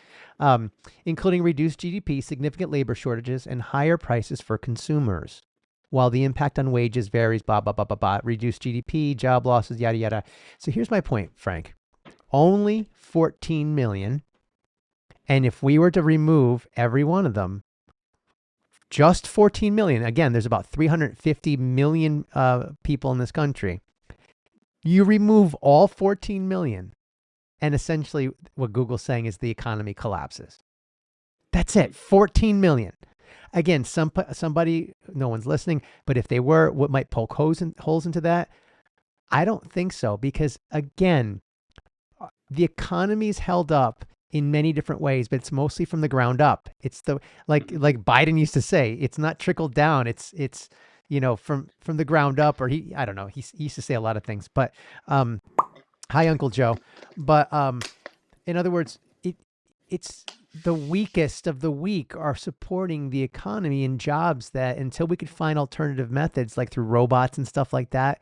including reduced GDP, significant labor shortages, and higher prices for consumers. While the impact on wages varies, blah, blah, blah, blah, blah, reduced GDP, job losses, yada, yada. So here's my point, Frank. Only 14 million. And if we were to remove every one of them, just 14 million, again, there's about 350 million people in this country. You remove all 14 million, and essentially what Google's saying is the economy collapses. That's it, 14 million. Again, somebody, no one's listening, but if they were, what might poke holes into that? I don't think so, because again, the economy is held up in many different ways, but it's mostly from the ground up. It's the like Biden used to say, it's not trickled down. It's from the ground up, or I don't know. He used to say a lot of things, but hi, Uncle Joe. But in other words, it's the weakest of the weak are supporting the economy in jobs that until we could find alternative methods like through robots and stuff like that,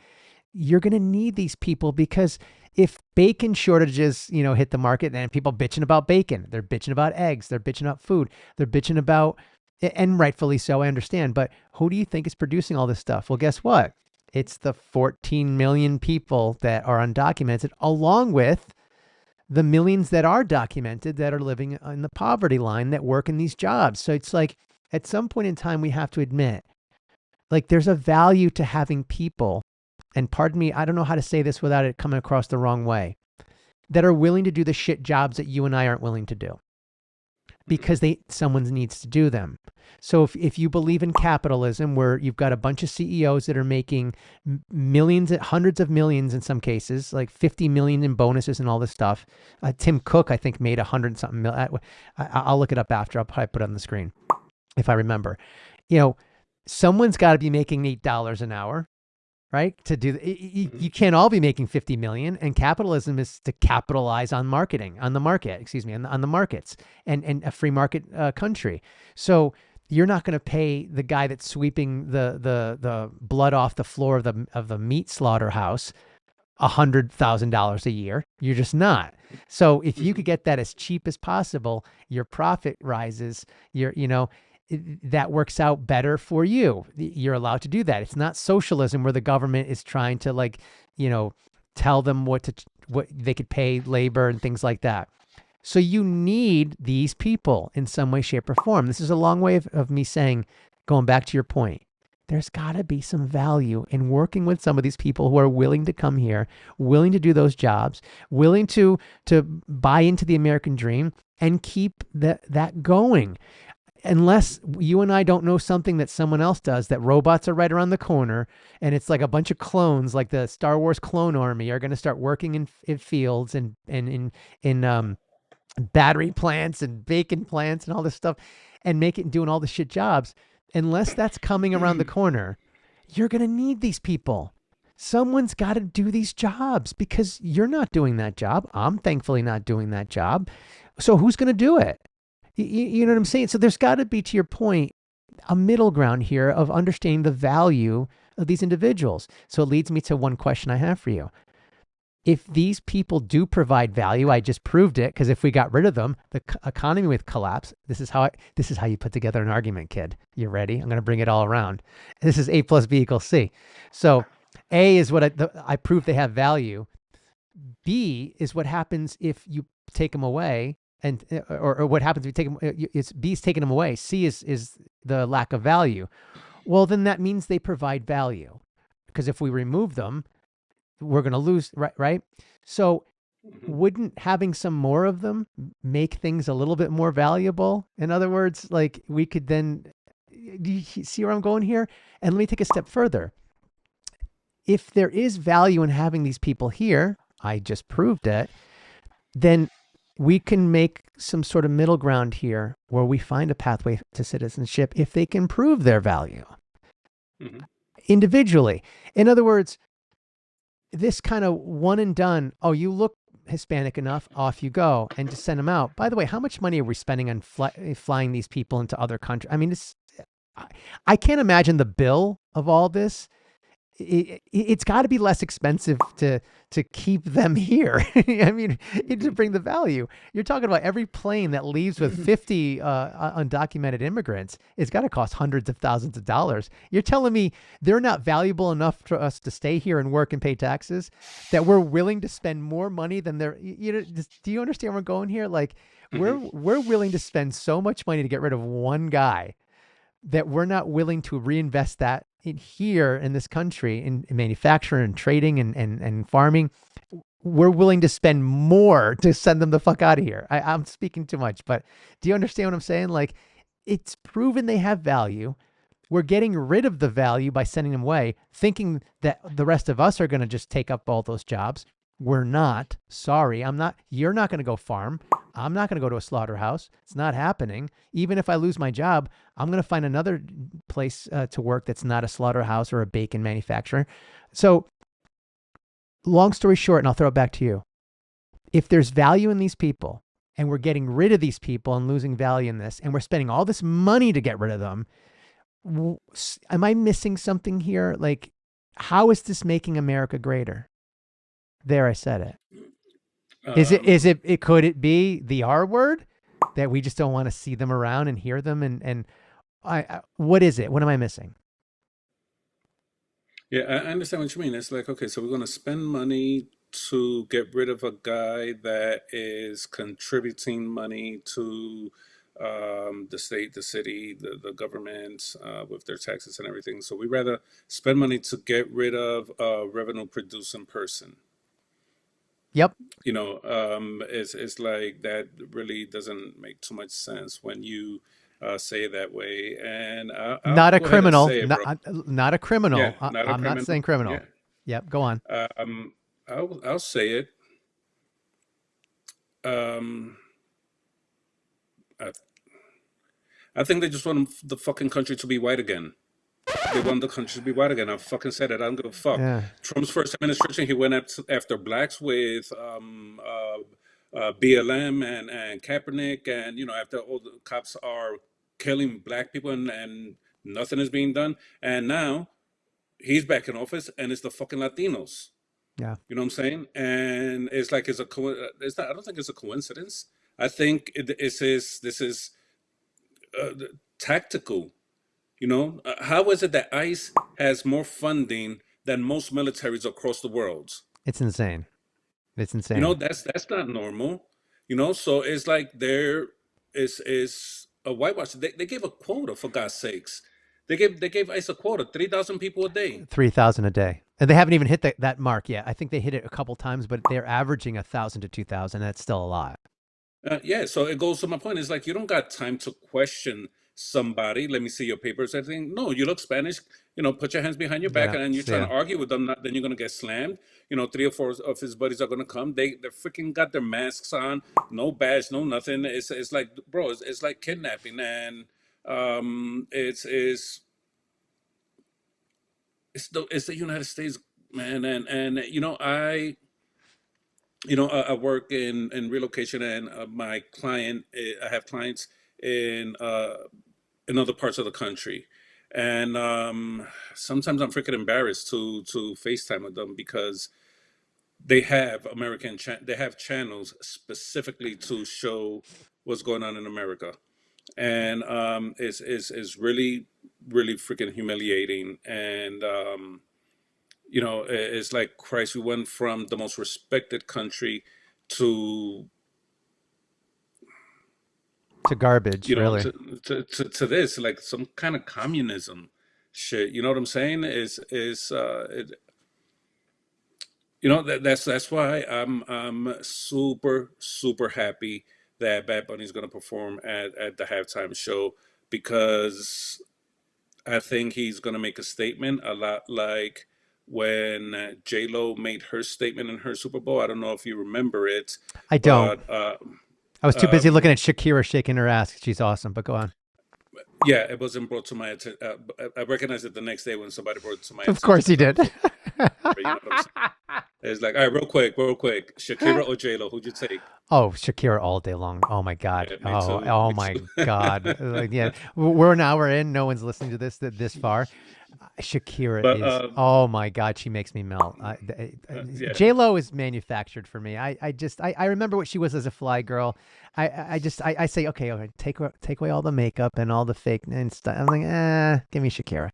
you're going to need these people because if bacon shortages, hit the market and people bitching about bacon, they're bitching about eggs, they're bitching about food, they're bitching about, and rightfully so, I understand, but who do you think is producing all this stuff? Well, guess what? It's the 14 million people that are undocumented, along with the millions that are documented that are living in the poverty line that work in these jobs. So it's like at some point in time, we have to admit, like there's a value to having people, and pardon me, I don't know how to say this without it coming across the wrong way, that are willing to do the shit jobs that you and I aren't willing to do because someone needs to do them. So if you believe in capitalism where you've got a bunch of CEOs that are making millions, hundreds of millions in some cases, like 50 million in bonuses and all this stuff. Tim Cook, I think, made 100 something million. I'll look it up after. I'll probably put it on the screen if I remember. Someone's got to be making $8 an hour, right? To do you can't all be making 50 million, and capitalism is to capitalize on marketing, on the market, on the markets and a free market country. So you're not going to pay the guy that's sweeping the blood off the floor of the meat slaughterhouse $100,000 a year. You're just not. So if you could get that as cheap as possible, your profit rises. That works out better for you. You're allowed to do that. It's not socialism where the government is trying to tell them what they could pay labor and things like that. So you need these people in some way, shape, or form. This is a long way of me saying, going back to your point, there's got to be some value in working with some of these people who are willing to come here, willing to do those jobs, willing to buy into the American dream and keep that going. Unless you and I don't know something that someone else does, that robots are right around the corner and it's like a bunch of clones, like the Star Wars clone army are going to start working in fields and in battery plants and bacon plants and all this stuff and doing all the shit jobs. Unless that's coming around the corner, you're going to need these people. Someone's got to do these jobs because you're not doing that job. I'm thankfully not doing that job. So who's going to do it? You know what I'm saying? So there's got to be, to your point, a middle ground here of understanding the value of these individuals. So it leads me to one question I have for you. If these people do provide value, I just proved it, because if we got rid of them, the economy would collapse. This is how you put together an argument, kid. You ready? I'm going to bring it all around. This is A plus B equals C. So A is what I proved they have value. B is what happens if you take them away. And or what happens if you take them? It's B's taking them away. C is the lack of value. Well, then that means they provide value, because if we remove them, we're going to lose, right? So wouldn't having some more of them make things a little bit more valuable? In other words, like we could then, do you see where I'm going here? And let me take a step further. If there is value in having these people here, I just proved it, then we can make some sort of middle ground here where we find a pathway to citizenship if they can prove their value individually. In other words, this kind of one and done, oh, you look Hispanic enough, off you go, and just send them out. By the way, how much money are we spending on flying these people into other countries? I mean, I can't imagine the bill of all this. It's got to be less expensive to keep them here. I mean, to bring the value. You're talking about every plane that leaves with 50 undocumented immigrants. It's got to cost hundreds of thousands of dollars. You're telling me they're not valuable enough for us to stay here and work and pay taxes, that we're willing to spend more money than they're, do you understand where I'm going here? Like we're willing to spend so much money to get rid of one guy that we're not willing to reinvest that in here in this country in manufacturing and trading and farming. We're willing to spend more to send them the fuck out of here. I'm speaking too much, but do you understand what I'm saying? Like, it's proven they have value. We're getting rid of the value by sending them away, thinking that the rest of us are going to just take up all those jobs. We're not. Sorry, I'm not. You're not going to go farm. I'm not going to go to a slaughterhouse. It's not happening. Even if I lose my job, I'm going to find another place to work that's not a slaughterhouse or a bacon manufacturer. So long story short, and I'll throw it back to you. If there's value in these people and we're getting rid of these people and losing value in this, and we're spending all this money to get rid of them. Am I missing something here? Like, how is this making America greater? There, I said it. Could it be the R word that we just don't want to see them around and hear them? And what is it? What am I missing? Yeah, I understand what you mean. It's like, okay, so we're going to spend money to get rid of a guy that is contributing money to the state, the city, the government with their taxes and everything. So we rather spend money to get rid of a revenue producing person. Yep. It's like that really doesn't make too much sense when you say it that way. And I'll Not a go ahead and criminal. say it, bro. Not a Yeah, criminal. not a I'm not criminal. saying criminal. Yeah. Yep. Go on. Um, I'll say it. Um, I, I think they just want the fucking country to be white again. They want the country to be white again. I fucking said it. I don't give a fuck. Yeah. Trump's first administration, he went after blacks with BLM and Kaepernick, and after all the cops are killing black people and nothing is being done, and now he's back in office, and it's the fucking Latinos. Yeah. You know what I'm saying? And it's like it's not. I don't think it's a coincidence. I think this is uh, tactical. How is it that ICE has more funding than most militaries across the world? It's insane. It's insane. That's not normal. So it's like there is a whitewash. They gave a quota, for God's sakes. They gave ICE a quota, 3,000 people a day. 3,000 a day. And they haven't even hit that mark yet. I think they hit it a couple times, but they're averaging 1,000 to 2,000. That's still a lot. Yeah, so it goes to my point. It's like you don't got time to question somebody. Let me see your papers. Everything. No, you look Spanish. Put your hands behind your back, Yeah. and you're So, trying yeah. to argue with them. Then you're gonna get slammed. Three or four of his buddies are gonna come. They freaking got their masks on, no badge, no nothing. It's like, bro, it's like kidnapping, and it's the United States, man, and I work in relocation, and I have clients in in other parts of the country, and sometimes I'm freaking embarrassed to FaceTime with them because they have channels specifically to show what's going on in America, and it's really really freaking humiliating, and it's like Christ. We went from the most respected country to To garbage, really. to this, like some kind of communism shit. You know what I'm saying? That's why I'm super super happy that Bad Bunny's gonna perform at the halftime show, because I think he's gonna make a statement, a lot like when J Lo made her statement in her Super Bowl. I don't know if you remember it, I don't. but I was too busy looking um, at Shakira shaking her ass. She's awesome, but go on. yeah, it wasn't brought to my attention. I recognized it the next day when somebody brought it to my Of course attention he because I did. was looking for it. You know what I'm saying? It's like, all right, real quick, Shakira or J Lo, who'd you take? Oh, Shakira all day long. Oh my God. Yeah, me Oh, too, oh me my too. God. Like, yeah, we're an hour in. No one's listening to this far. Shakira But is. Oh my God, she makes me melt. yeah, J Lo is manufactured for me. I remember what she was as a fly girl. I say okay, take away all the makeup and all the fake and stuff. I'm like, give me Shakira.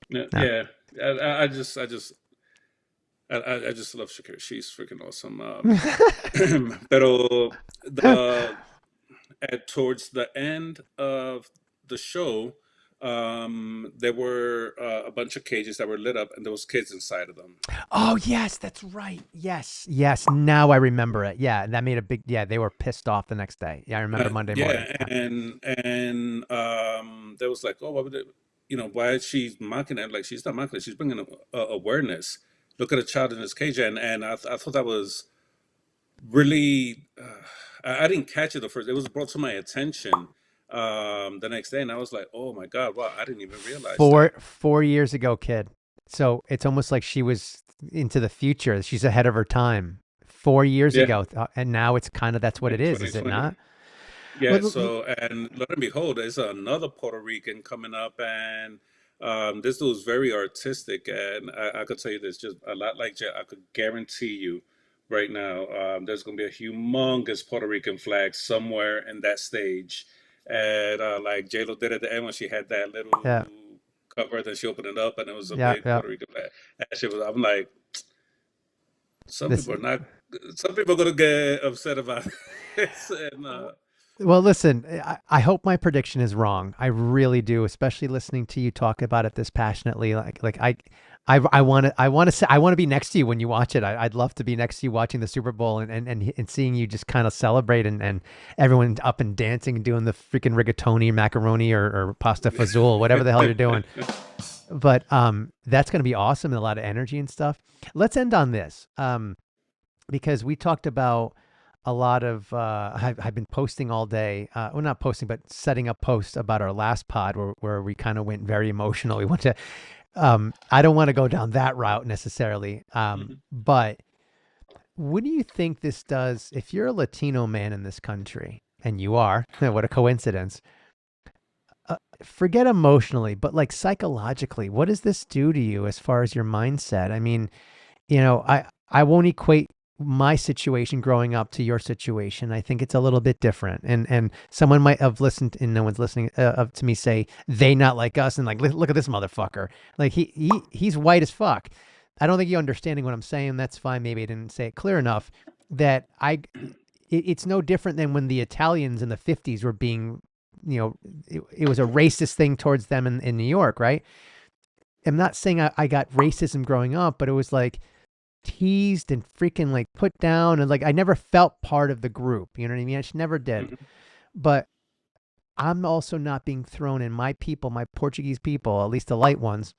yeah, No. yeah. I just love Shakira. She's freaking awesome. Pero the towards the end of the show, there were a bunch of cages that were lit up, and there was kids inside of them. Oh yes, that's right. Yes, yes. Now I remember it. Yeah, that made a big. Yeah, they were pissed off the next day. Yeah, I remember Monday morning. Yeah, Yeah. and there was like, oh, what would it, why is she mocking it? Like, she's not mocking it. She's bringing awareness. Look at a child in this cage, and I thought that was really. I didn't catch it the first. It was brought to my attention the next day, and I was like, oh my god, wow, I didn't even realize that. 4 years ago, kid. So it's almost like she was into the future. She's ahead of her time. 4 years Yeah, ago, and now it's kind of that's what in it is it 2020. not? Yeah, Well, so and lo and behold, there's another Puerto Rican coming up, and this dude's very artistic, and I could tell you this, just a lot like Jay, I could guarantee you right now, there's going to be a humongous Puerto Rican flag somewhere in that stage, and like J Lo did at the end when she had that yeah, little cover, then she opened it up, and it was a yeah, big yeah. Puerto Rican flag. That shit was, I'm like, some This people are not, some people are going to get upset about this, and Well, listen, I hope my prediction is wrong. I really do, especially listening to you talk about it this passionately. I want to, I want to be next to you when you watch it. I'd love to be next to you watching the Super Bowl and seeing you just kind of celebrate and everyone up and dancing and doing the freaking rigatoni, macaroni, or pasta fazool, whatever the hell you're doing. But that's going to be awesome and a lot of energy and stuff. Let's end on this. Because we talked about a lot of I've been posting all day, well, not posting but setting up posts about our last pod where we kind of went very emotional. We went to I don't want to go down that route necessarily, Mhm. but what do you think this does if you're a Latino man in this country, and you are? What a coincidence. Forget emotionally, but like psychologically, what does this do to you as far as your mindset? I mean, I won't equate my situation growing up to your situation. I think it's a little bit different. And someone might have listened, and no one's listening to me say they not like us, and like look at this motherfucker. Like he's white as fuck. I don't think you're understanding what I'm saying. That's fine. Maybe I didn't say it clear enough. That it's no different than when the Italians in the 50s were being, it was a racist thing towards them in New York, right? I'm not saying I got racism growing up, but it was like teased and freaking like put down, and like I never felt part of the group. You know what I mean? I just never did. Mhm. But I'm also not being thrown in. My people, my Portuguese people, at least the light ones,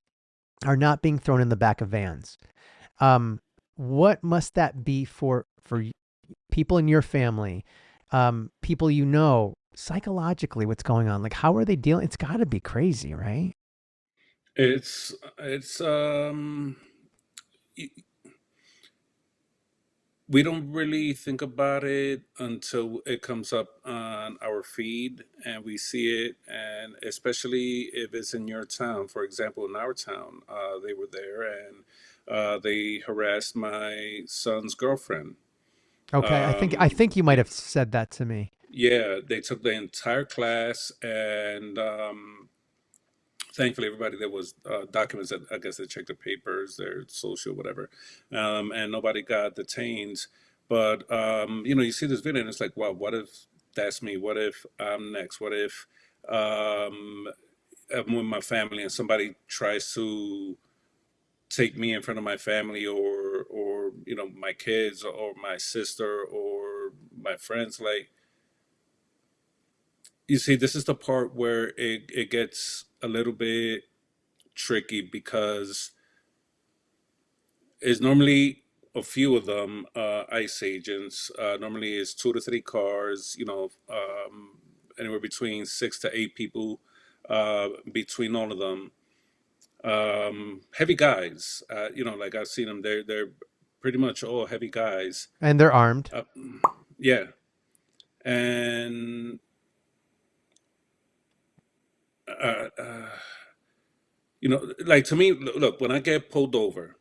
are not being thrown in the back of vans. Um, what must that be for people in your family, people psychologically? What's going on? Like, how are they dealing? It's got to be crazy, right? It's y- we don't really think about it until it comes up on our feed and we see it, and especially if it's in your town. For example, in our town, they were there and they harassed my son's girlfriend. Okay, I think you might Yeah, have said that to me. yeah, they took the entire class, and thankfully everybody there was documents that I guess they checked their papers, their social, whatever, and nobody got detained. But you see this video and it's like, wow, what if that's me? What if I'm next? What if um, I'm with my family and somebody tries to take me in front of my family, or my kids or my sister or my friends? Like, you see, this is the part where it gets a little bit tricky, because it's normally a few of them, ICE agents. Normally, it's 2 to 3 cars. Anywhere between 6 to 8 people between all of them. Heavy guys. Like I've seen them. They're pretty much all heavy guys. And they're armed. Uh, yeah, and like, to me, look, when I get pulled over,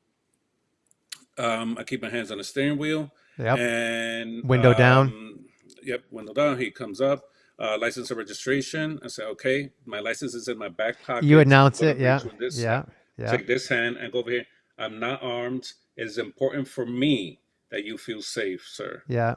I keep my hands on the steering wheel, Yep. and Window down. yep, window down. He comes up, license and registration. I say, okay, my license is in my back You pocket. I'm announce gonna it. Yeah. reach with this hand, Yeah. Yeah. take this hand, and go over here. I'm not armed. It is important for me that you feel safe, sir. Yeah.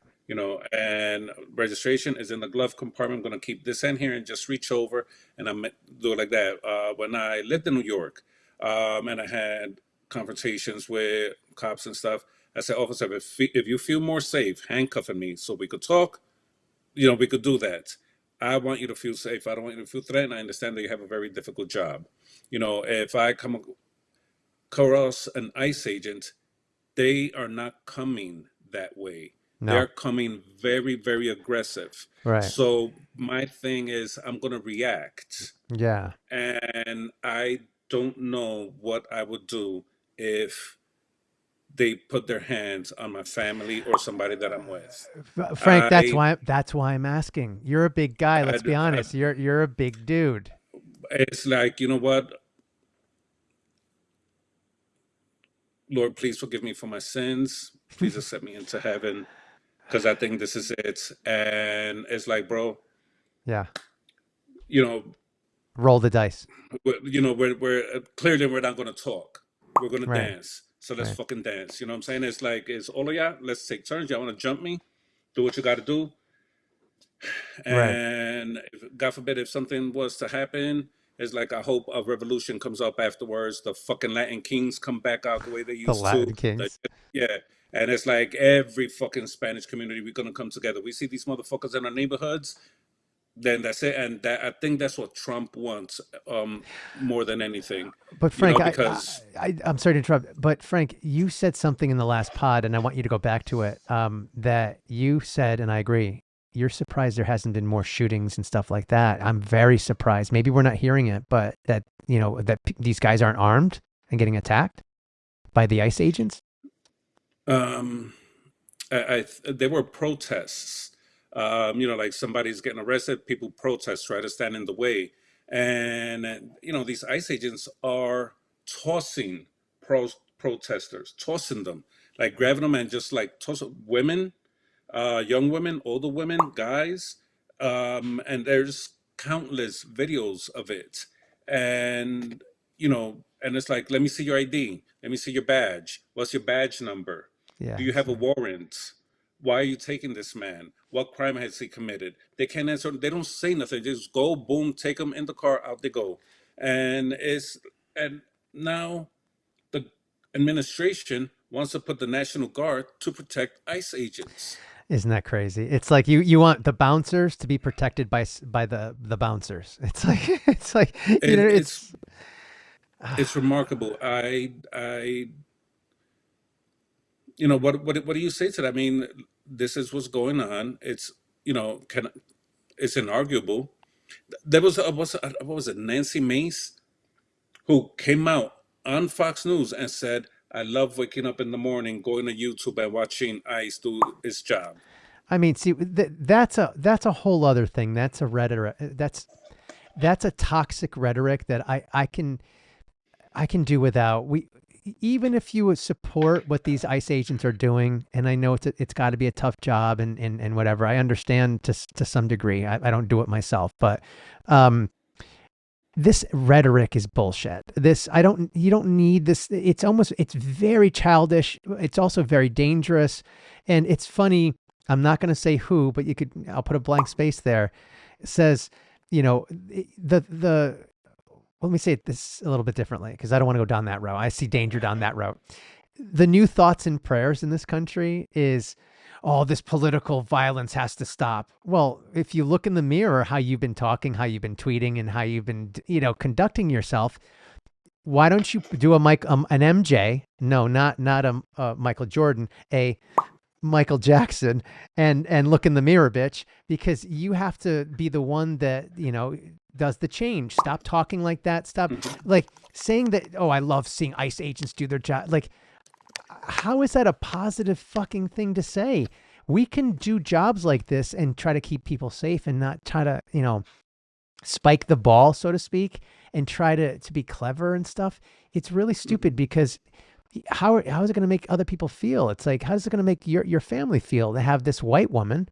And registration is in the glove compartment. I'm going to keep this in here and just reach over, and I'm do it like that. When I lived in New York, and I had confrontations with cops and stuff, I said, officer, if you feel more safe handcuffing me so we could talk, we could do that. I want you to feel safe. I don't want you to feel threatened. I understand that you have a very difficult job. If I come across an ICE agent, they are not coming that way. They're No. coming very, very aggressive. Right. So my thing is, I'm going to react. Yeah. And I don't know what I would do if they put their hands on my family or somebody that I'm with. Frank, I, that's why I'm asking. You're a big guy. I, Let's be I honest. You're a big dude. it's like, you know what? Lord, please forgive me for my sins. Please accept me into heaven because I think this is it. And it's like, bro, Yeah. you know, Roll the dice. we're clearly we're not going to talk. We're going to Right. dance. So let's Right. fucking dance. You know what I'm saying? It's like, it's all of y'all. Let's take turns. Y'all want to jump me? Do what you got to do. Right. And God forbid if something was to happen, it's like I hope a revolution comes up afterwards. The fucking Latin kings come back out the way they The used to. Latin The, Kings. yeah. And it's like every fucking Spanish community, we're gonna come together. We see these motherfuckers in our neighborhoods, then that's it. And that I think that's what Trump wants, more than anything. But You Frank, know, because I'm sorry to interrupt, but Frank, you said something in the last pod, and I want you to go back to it. That you said, and I agree. You're surprised there hasn't been more shootings and stuff like that. I'm very surprised. Maybe we're not hearing it, but that these guys aren't armed and getting attacked by the ICE agents. um there were protests. Like somebody's getting arrested, people protest, try to stand in the way, and these ICE agents are tossing protesters, tossing them, like grabbing them and just like tossing women, young women, older women, guys, and there's countless videos of it, and and it's like, let me see your ID, let me see your badge. What's your badge number? Yeah, Do you have a warrant? Why are you taking this man? What crime has he committed? They can't answer. They don't say nothing. They just go, boom, take them in the car, out they go, and now the administration wants to put the National Guard to protect ICE agents. isn't that crazy? It's like you want the bouncers to be protected by the bouncers. It's like it's like It, it's it's it's remarkable. What do you say to that? I mean, this is what's going on. Can it's inarguable. There was what was it, Nancy Mace, who came out on Fox News and said, "I love waking up in the morning, going to YouTube and watching ICE do its job." I mean, see, that's a whole other thing. That's a rhetoric. That's a toxic rhetoric that I can do without. Even if you would support what these ICE agents are doing, and I know it's got to be a tough job and whatever. I understand to some degree. I don't do it myself, but this rhetoric is bullshit. You don't need this. It's very childish. It's also very dangerous. And it's funny. I'm not going to say who, but I'll put a blank space there. It says, the let me say this a little bit differently because I don't want to go down that route. I see danger down that route. The new thoughts and prayers in this country is, oh, this political violence has to stop. Well, if you look in the mirror, how you've been talking, how you've been tweeting, and how you've been, conducting yourself, why don't you do an MJ? No, not a Michael Jordan, a Michael Jackson, and look in the mirror, bitch, because you have to be the one that does the change. Stop talking like that. Stop Mhm. like saying that. Oh, I love seeing ICE agents do their job. Like, how is that a positive fucking thing to say? We can do jobs like this and try to keep people safe and not try to, spike the ball, so to speak, and try to be clever and stuff. It's really stupid because how is it going to make other people feel? It's like, how is it going to make your family feel to have this white woman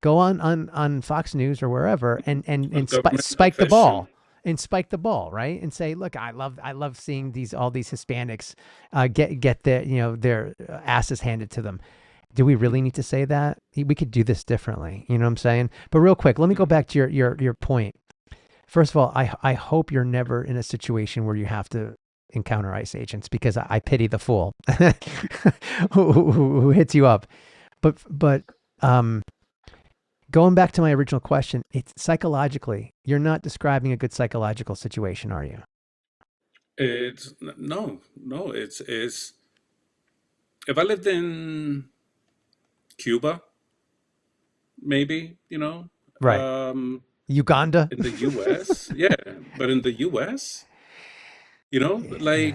go on Fox News or wherever A and government spike the official. ball right, and say, look, I love seeing all these Hispanics get their asses handed to them. Do we really need to say that? We could do this differently. You know what I'm saying? But real quick, let me go back to your point. First of all, I hope you're never in a situation where you have to encounter ICE agents because I pity the fool who hits you up. But um, going back to my original question, it's psychologically, you're not describing a good psychological situation, are you? It's no, no. It's if I lived in Cuba, maybe, Right. Uganda? in the U.S., yeah, but in the U.S., like Yeah.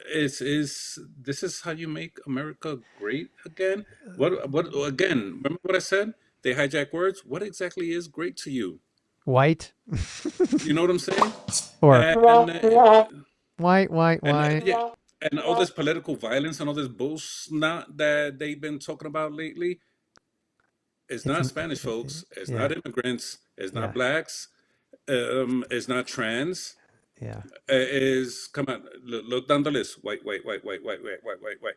is this is how you make America great again? What again? Remember what I said? They hijack words. What exactly is great to you? White You know what I'm saying? or And white. yeah, and all this political violence and all this bullshit that they've been talking about lately is It's not Spanish folks. It's not yeah, immigrants. It's not yeah, blacks. It's not trans. yeah, Is come on, look down the list. White, white, white, white, white, white, white, white, white.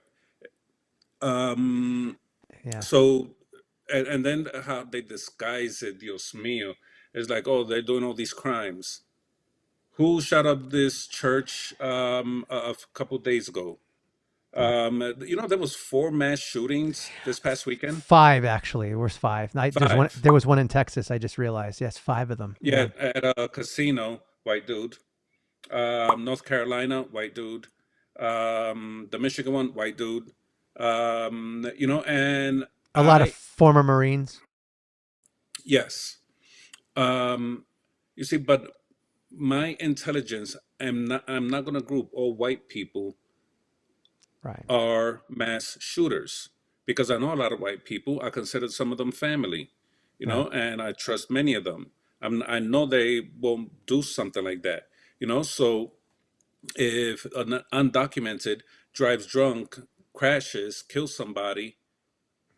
Um, yeah. so, and then how they disguise it, Dios mío. It's like, oh, they're doing all these crimes. Who shot up this church a couple days ago? Yeah. There was four mass shootings this past weekend. Five actually. There was five. There's one. Five. There was one in Texas. I just realized. Yes, five of them. Yeah, Yeah. at a casino, white dude. North Carolina, white dude. The Michigan one, white dude. And A lot of I, former Marines. yes. Um, you see, but my intelligence, I'm not gonna group all white people Right. are mass shooters because I know a lot of white people. I consider some of them family, Right. and I trust many of them. I know they won't do something like that, So if an undocumented drives drunk, crashes, kills somebody,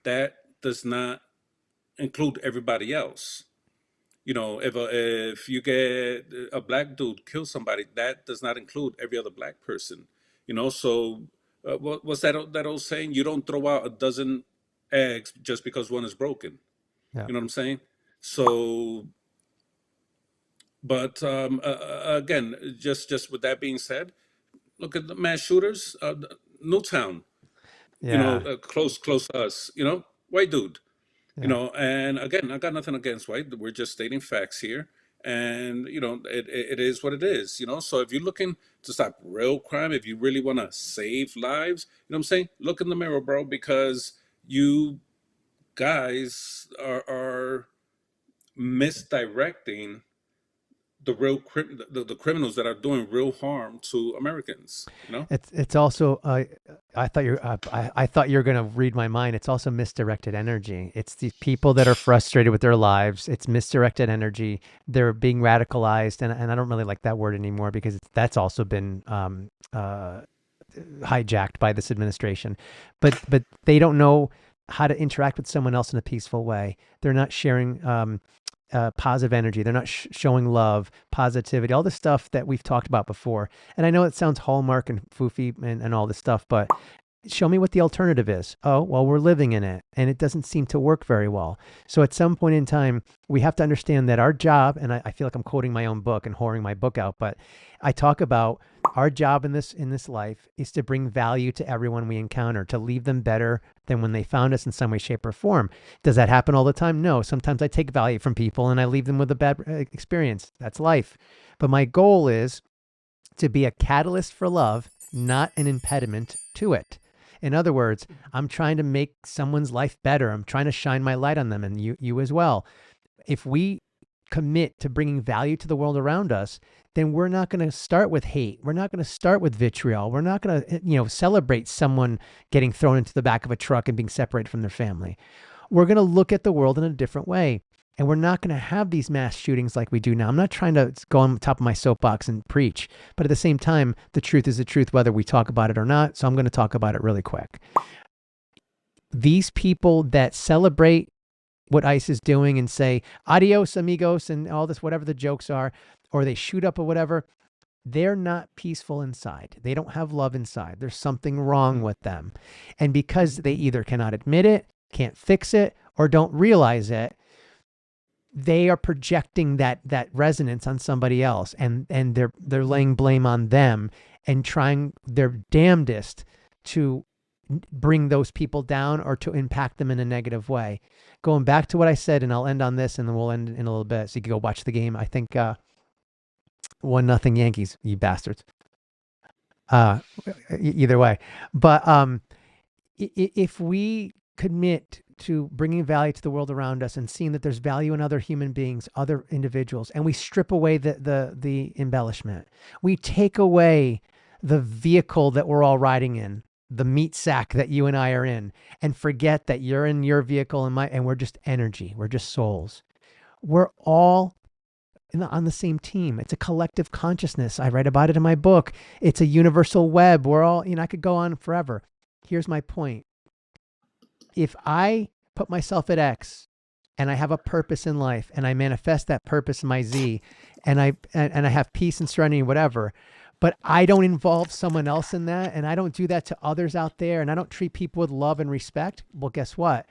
that does not include everybody else. If you get a black dude kill somebody, that does not include every other black person. So what's that old saying? You don't throw out a dozen eggs just because one is broken. Yeah. You know what I'm saying? So, but again, just with that being said, look at the mass shooters, Newtown. Yeah. Close to us. White dude. Yeah. And again, I got nothing against white. We're just stating facts here. And, it is what it is, So if you're looking to stop real crime, if you really want to save lives, you know what I'm saying? Look in the mirror, bro, because you guys are misdirecting the criminals that are doing real harm to Americans. It's also I thought you were going to read my mind. It's also misdirected energy. It's the people that are frustrated with their lives. It's misdirected energy. They're being radicalized, and I don't really like that word anymore because that's also been hijacked by this administration. But they don't know how to interact with someone else in a peaceful way. They're not sharing positive energy. They're not showing love, positivity, all the stuff that we've talked about before. And I know it sounds hallmark and foofy and all this stuff, but show me what the alternative is. Oh, well, we're living in it and it doesn't seem to work very well. So at some point in time, we have to understand that our job, and I feel like I'm quoting my own book and whoring my book out, but I talk about our job in this life is to bring value to everyone we encounter, to leave them better than when they found us in some way, shape, or form. Does that happen all the time? No. Sometimes I take value from people and I leave them with a bad experience. That's life. But my goal is to be a catalyst for love, not an impediment to it. In other words, I'm trying to make someone's life better. I'm trying to shine my light on them, and you as well. If we commit to bringing value to the world around us, then we're not going to start with hate. We're not going to start with vitriol. We're not going to, celebrate someone getting thrown into the back of a truck and being separated from their family. We're going to look at the world in a different way. And we're not going to have these mass shootings like we do now. I'm not trying to go on top of my soapbox and preach, but at the same time, the truth is the truth, whether we talk about it or not. So I'm going to talk about it really quick. These people that celebrate what ICE is doing and say, adios, amigos, and all this, whatever the jokes are, or they shoot up or whatever, they're not peaceful inside. They don't have love inside. There's something wrong with them. And because they either cannot admit it, can't fix it, or don't realize it, they are projecting that resonance on somebody else, and they're laying blame on them and trying their damnedest to bring those people down or to impact them in a negative way. Going back to what I said, and I'll end on this and then we'll end in a little bit so you can go watch the game. I think 1-0 Yankees, you bastards. Either way. But if we commit to bringing value to the world around us and seeing that there's value in other human beings, other individuals, and we strip away the embellishment, we take away the vehicle that we're all riding in, the meat sack that you and I are in, and forget that you're in your vehicle and we're just energy. We're just souls. We're all on the same team. It's a collective consciousness. I write about it in my book. It's a universal web. We're all, I could go on forever. Here's my point. If I put myself at X and I have a purpose in life and I manifest that purpose in my Z and I have peace and serenity and whatever, but I don't involve someone else in that and I don't do that to others out there and I don't treat people with love and respect, well, guess what?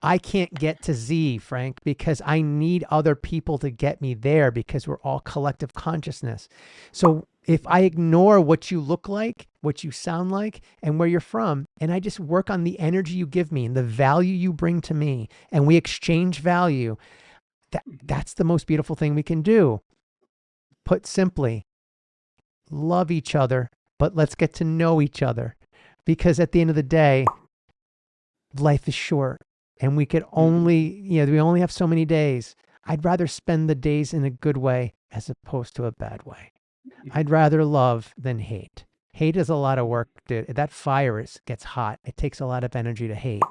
I can't get to Z, Frank, because I need other people to get me there because we're all collective consciousness. So if I ignore what you look like, what you sound like, and where you're from, and I just work on the energy you give me and the value you bring to me, and we exchange value, that's the most beautiful thing we can do. Put simply, love each other, but let's get to know each other. Because at the end of the day, life is short. And we could only, we only have so many days. I'd rather spend the days in a good way as opposed to a bad way. I'd rather love than hate. Hate is a lot of work, dude. That fire gets hot. It takes a lot of energy to hate.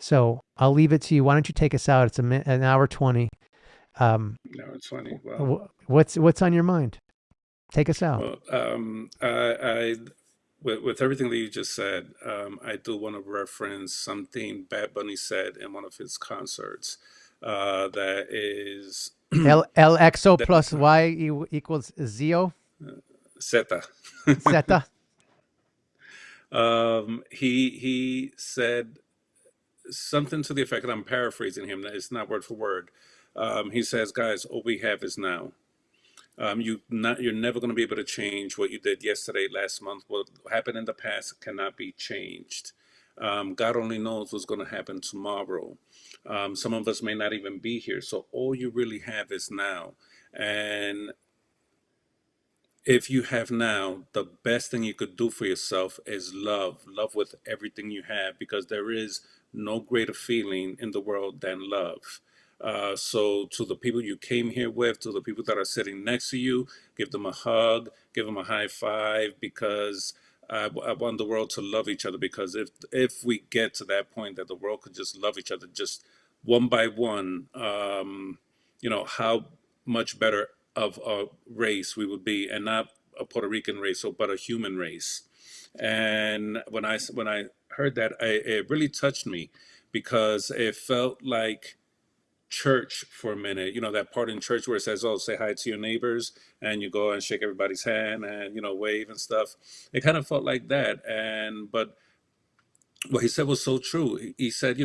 So I'll leave it to you. Why don't you take us out? It's an hour 20. No, it's funny. Well, what's on your mind? Take us out. well, I with everything that you just said, I do want to reference something Bad Bunny said in one of his concerts. That is LXO that plus Y equals Zio. Zeta. Zeta. He said something to the effect, and I'm paraphrasing him. It's not word for word. He says, "Guys, all we have is now. You're never going to be able to change what you did yesterday, last month. What happened in the past cannot be changed. God only knows what's going to happen tomorrow. Some of us may not even be here. So all you really have is now. And if you have now, the best thing you could do for yourself is love with everything you have, because there is no greater feeling in the world than love. So to the people you came here with, to the people that are sitting next to you, give them a hug, give them a high five, because I want the world to love each other. Because if we get to that point that the world could just love each other, just one by one, how much better of a race we would be, and not a Puerto Rican race, but a human race. And when I heard that, it really touched me, because it felt like church for a minute. That part in church where it says, "Oh, say hi to your neighbors," and you go and shake everybody's hand and wave and stuff. It kind of felt like that. And but what he said was so true. He said,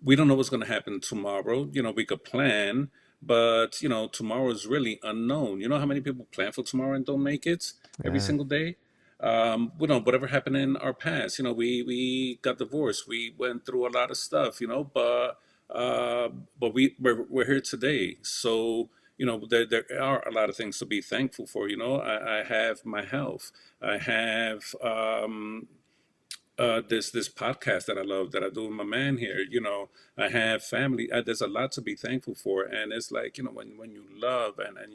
we don't know what's going to happen tomorrow. We could plan, but tomorrow is really unknown. You know how many people plan for tomorrow and don't make it every Yeah. single day? Whatever happened in our past. We got divorced. We went through a lot of stuff. But we're here today. So there are a lot of things to be thankful for. I have my health. I have this podcast that I love, that I do with my man here. I have family. There's a lot to be thankful for, and it's like, when you love, and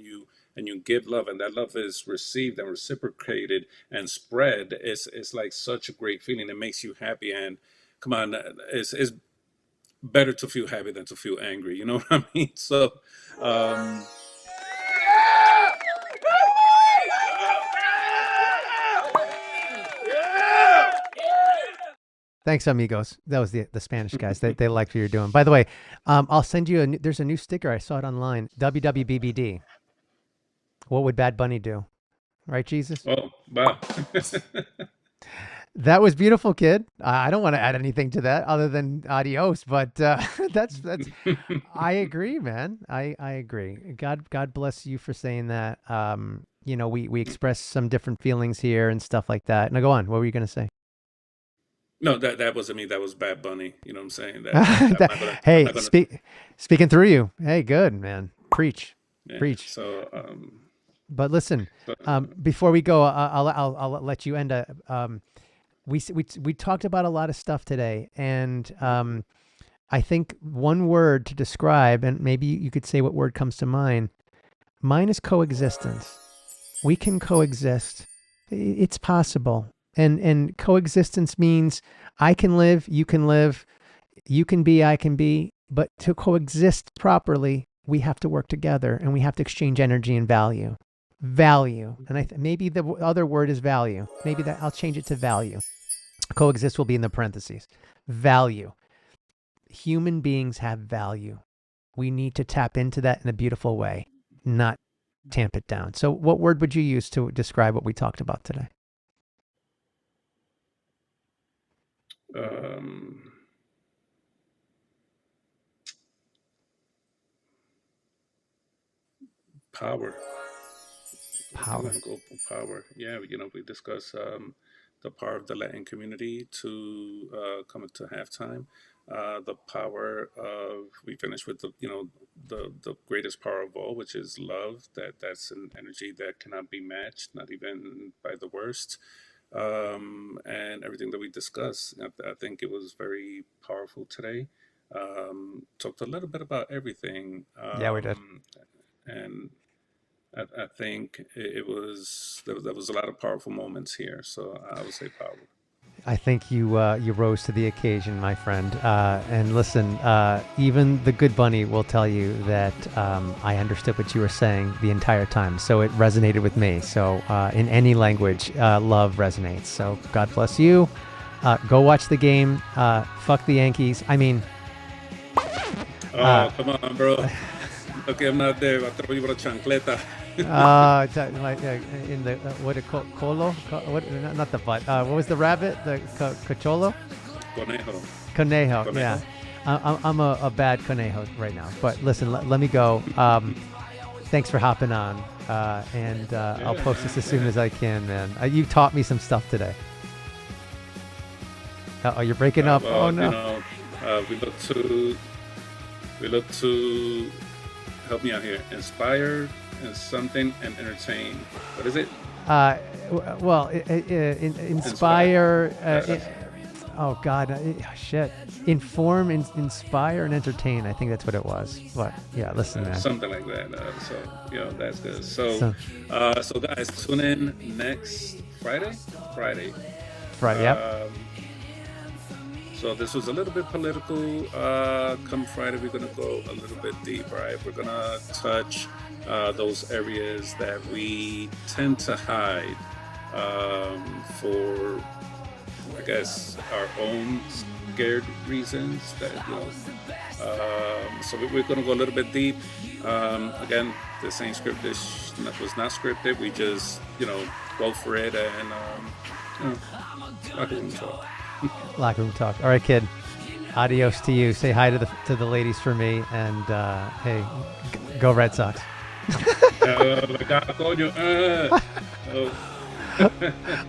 you give love, and that love is received and reciprocated and spread. It's like such a great feeling. It makes you happy, and come on, it's better to feel happy than to feel angry. You know what I mean? So. Um, Thanks, amigos. That was the Spanish guys. They liked what you're doing. By the way, I'll send you there's a new sticker. I saw it online. WWBBD. What would Bad Bunny do? Right, Jesus? oh, wow. That was beautiful, kid. I don't want to add anything to that other than adios, but that's I agree, man. I agree. God bless you for saying that. We express some different feelings here and stuff like that. Now go on. What were you going to say? No, that wasn't me. That was Bad Bunny. You know what I'm saying? That I'm not gonna. I'm Hey, not gonna. speaking through you. Hey, good, man. Preach. Yeah. Preach. So, But listen, but before we go, I'll let you end. We talked about a lot of stuff today, and I think one word to describe, and maybe you could say what word comes to mind. Mine is coexistence. We can coexist It's possible. And coexistence means I can live, you can live, you can be, I can be, but to coexist properly, we have to work together and we have to exchange energy and value. Value. And maybe the other word is value. Maybe that I'll change it to value. Coexist will be in the parentheses. Value. Human beings have value. We need to tap into that in a beautiful way, not tamp it down. So, what word would you use to describe what we talked about today? Um, Power. I think I'm Power. gonna go for power. Yeah, we discuss the power of the Latin community to coming to halftime. The power of we finished with the greatest power of all, which is love. That's an energy that cannot be matched, not even by the worst. And everything that we discussed, I think it was very powerful today. Talked a little bit about everything, Yeah, we did. and I think there was a lot of powerful moments here, so I would say power. I think you rose to the occasion, my friend. And listen, even the good bunny will tell you that I understood what you were saying the entire time, so it resonated with me. So in any language, love resonates. So God bless you. Go watch the game. Fuck the Yankees. I mean, Oh, come on, bro. Okay, I'm not there. I throw you with a chancleta. like in the what it called colo, what not the butt. What was the rabbit? The cocholo, Conejo. conejo. Yeah, Conejo. I'm a bad conejo right now. But listen, let me go. Thanks for hopping on, and I'll Yeah, post this man. as soon Yeah. as I can, man. You taught me some stuff today. Oh, you're breaking up. Oh Well, no. we look to help me out here. Inspire and something and entertain. What is it? Well, Inspire. inspire. That's Oh God, shit. Inform, inspire, and entertain. I think that's what it was. But yeah, listen, man. something like that. So that's good. So, So so guys, tune in next Friday. Friday. right, yep. Um, so this was a little bit political. Come Friday, we're gonna go a little bit deeper. Right? We're gonna touch those areas that we tend to hide for, I guess, our own scared reasons. So we're gonna go a little bit deep. Again, this ain't scripted. This was not scripted. We just go for it and you know, locker room talk. Locker room talk. All right, kid. Adios to you. Say hi to the ladies for me, and hey, go Red Sox. Like, coño, oh.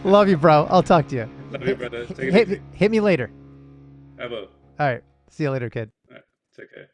Love you, bro. I'll talk to you. Love you, brother. Take it easy. Hit me later. Have a. All right. See you later, kid. All right, take care.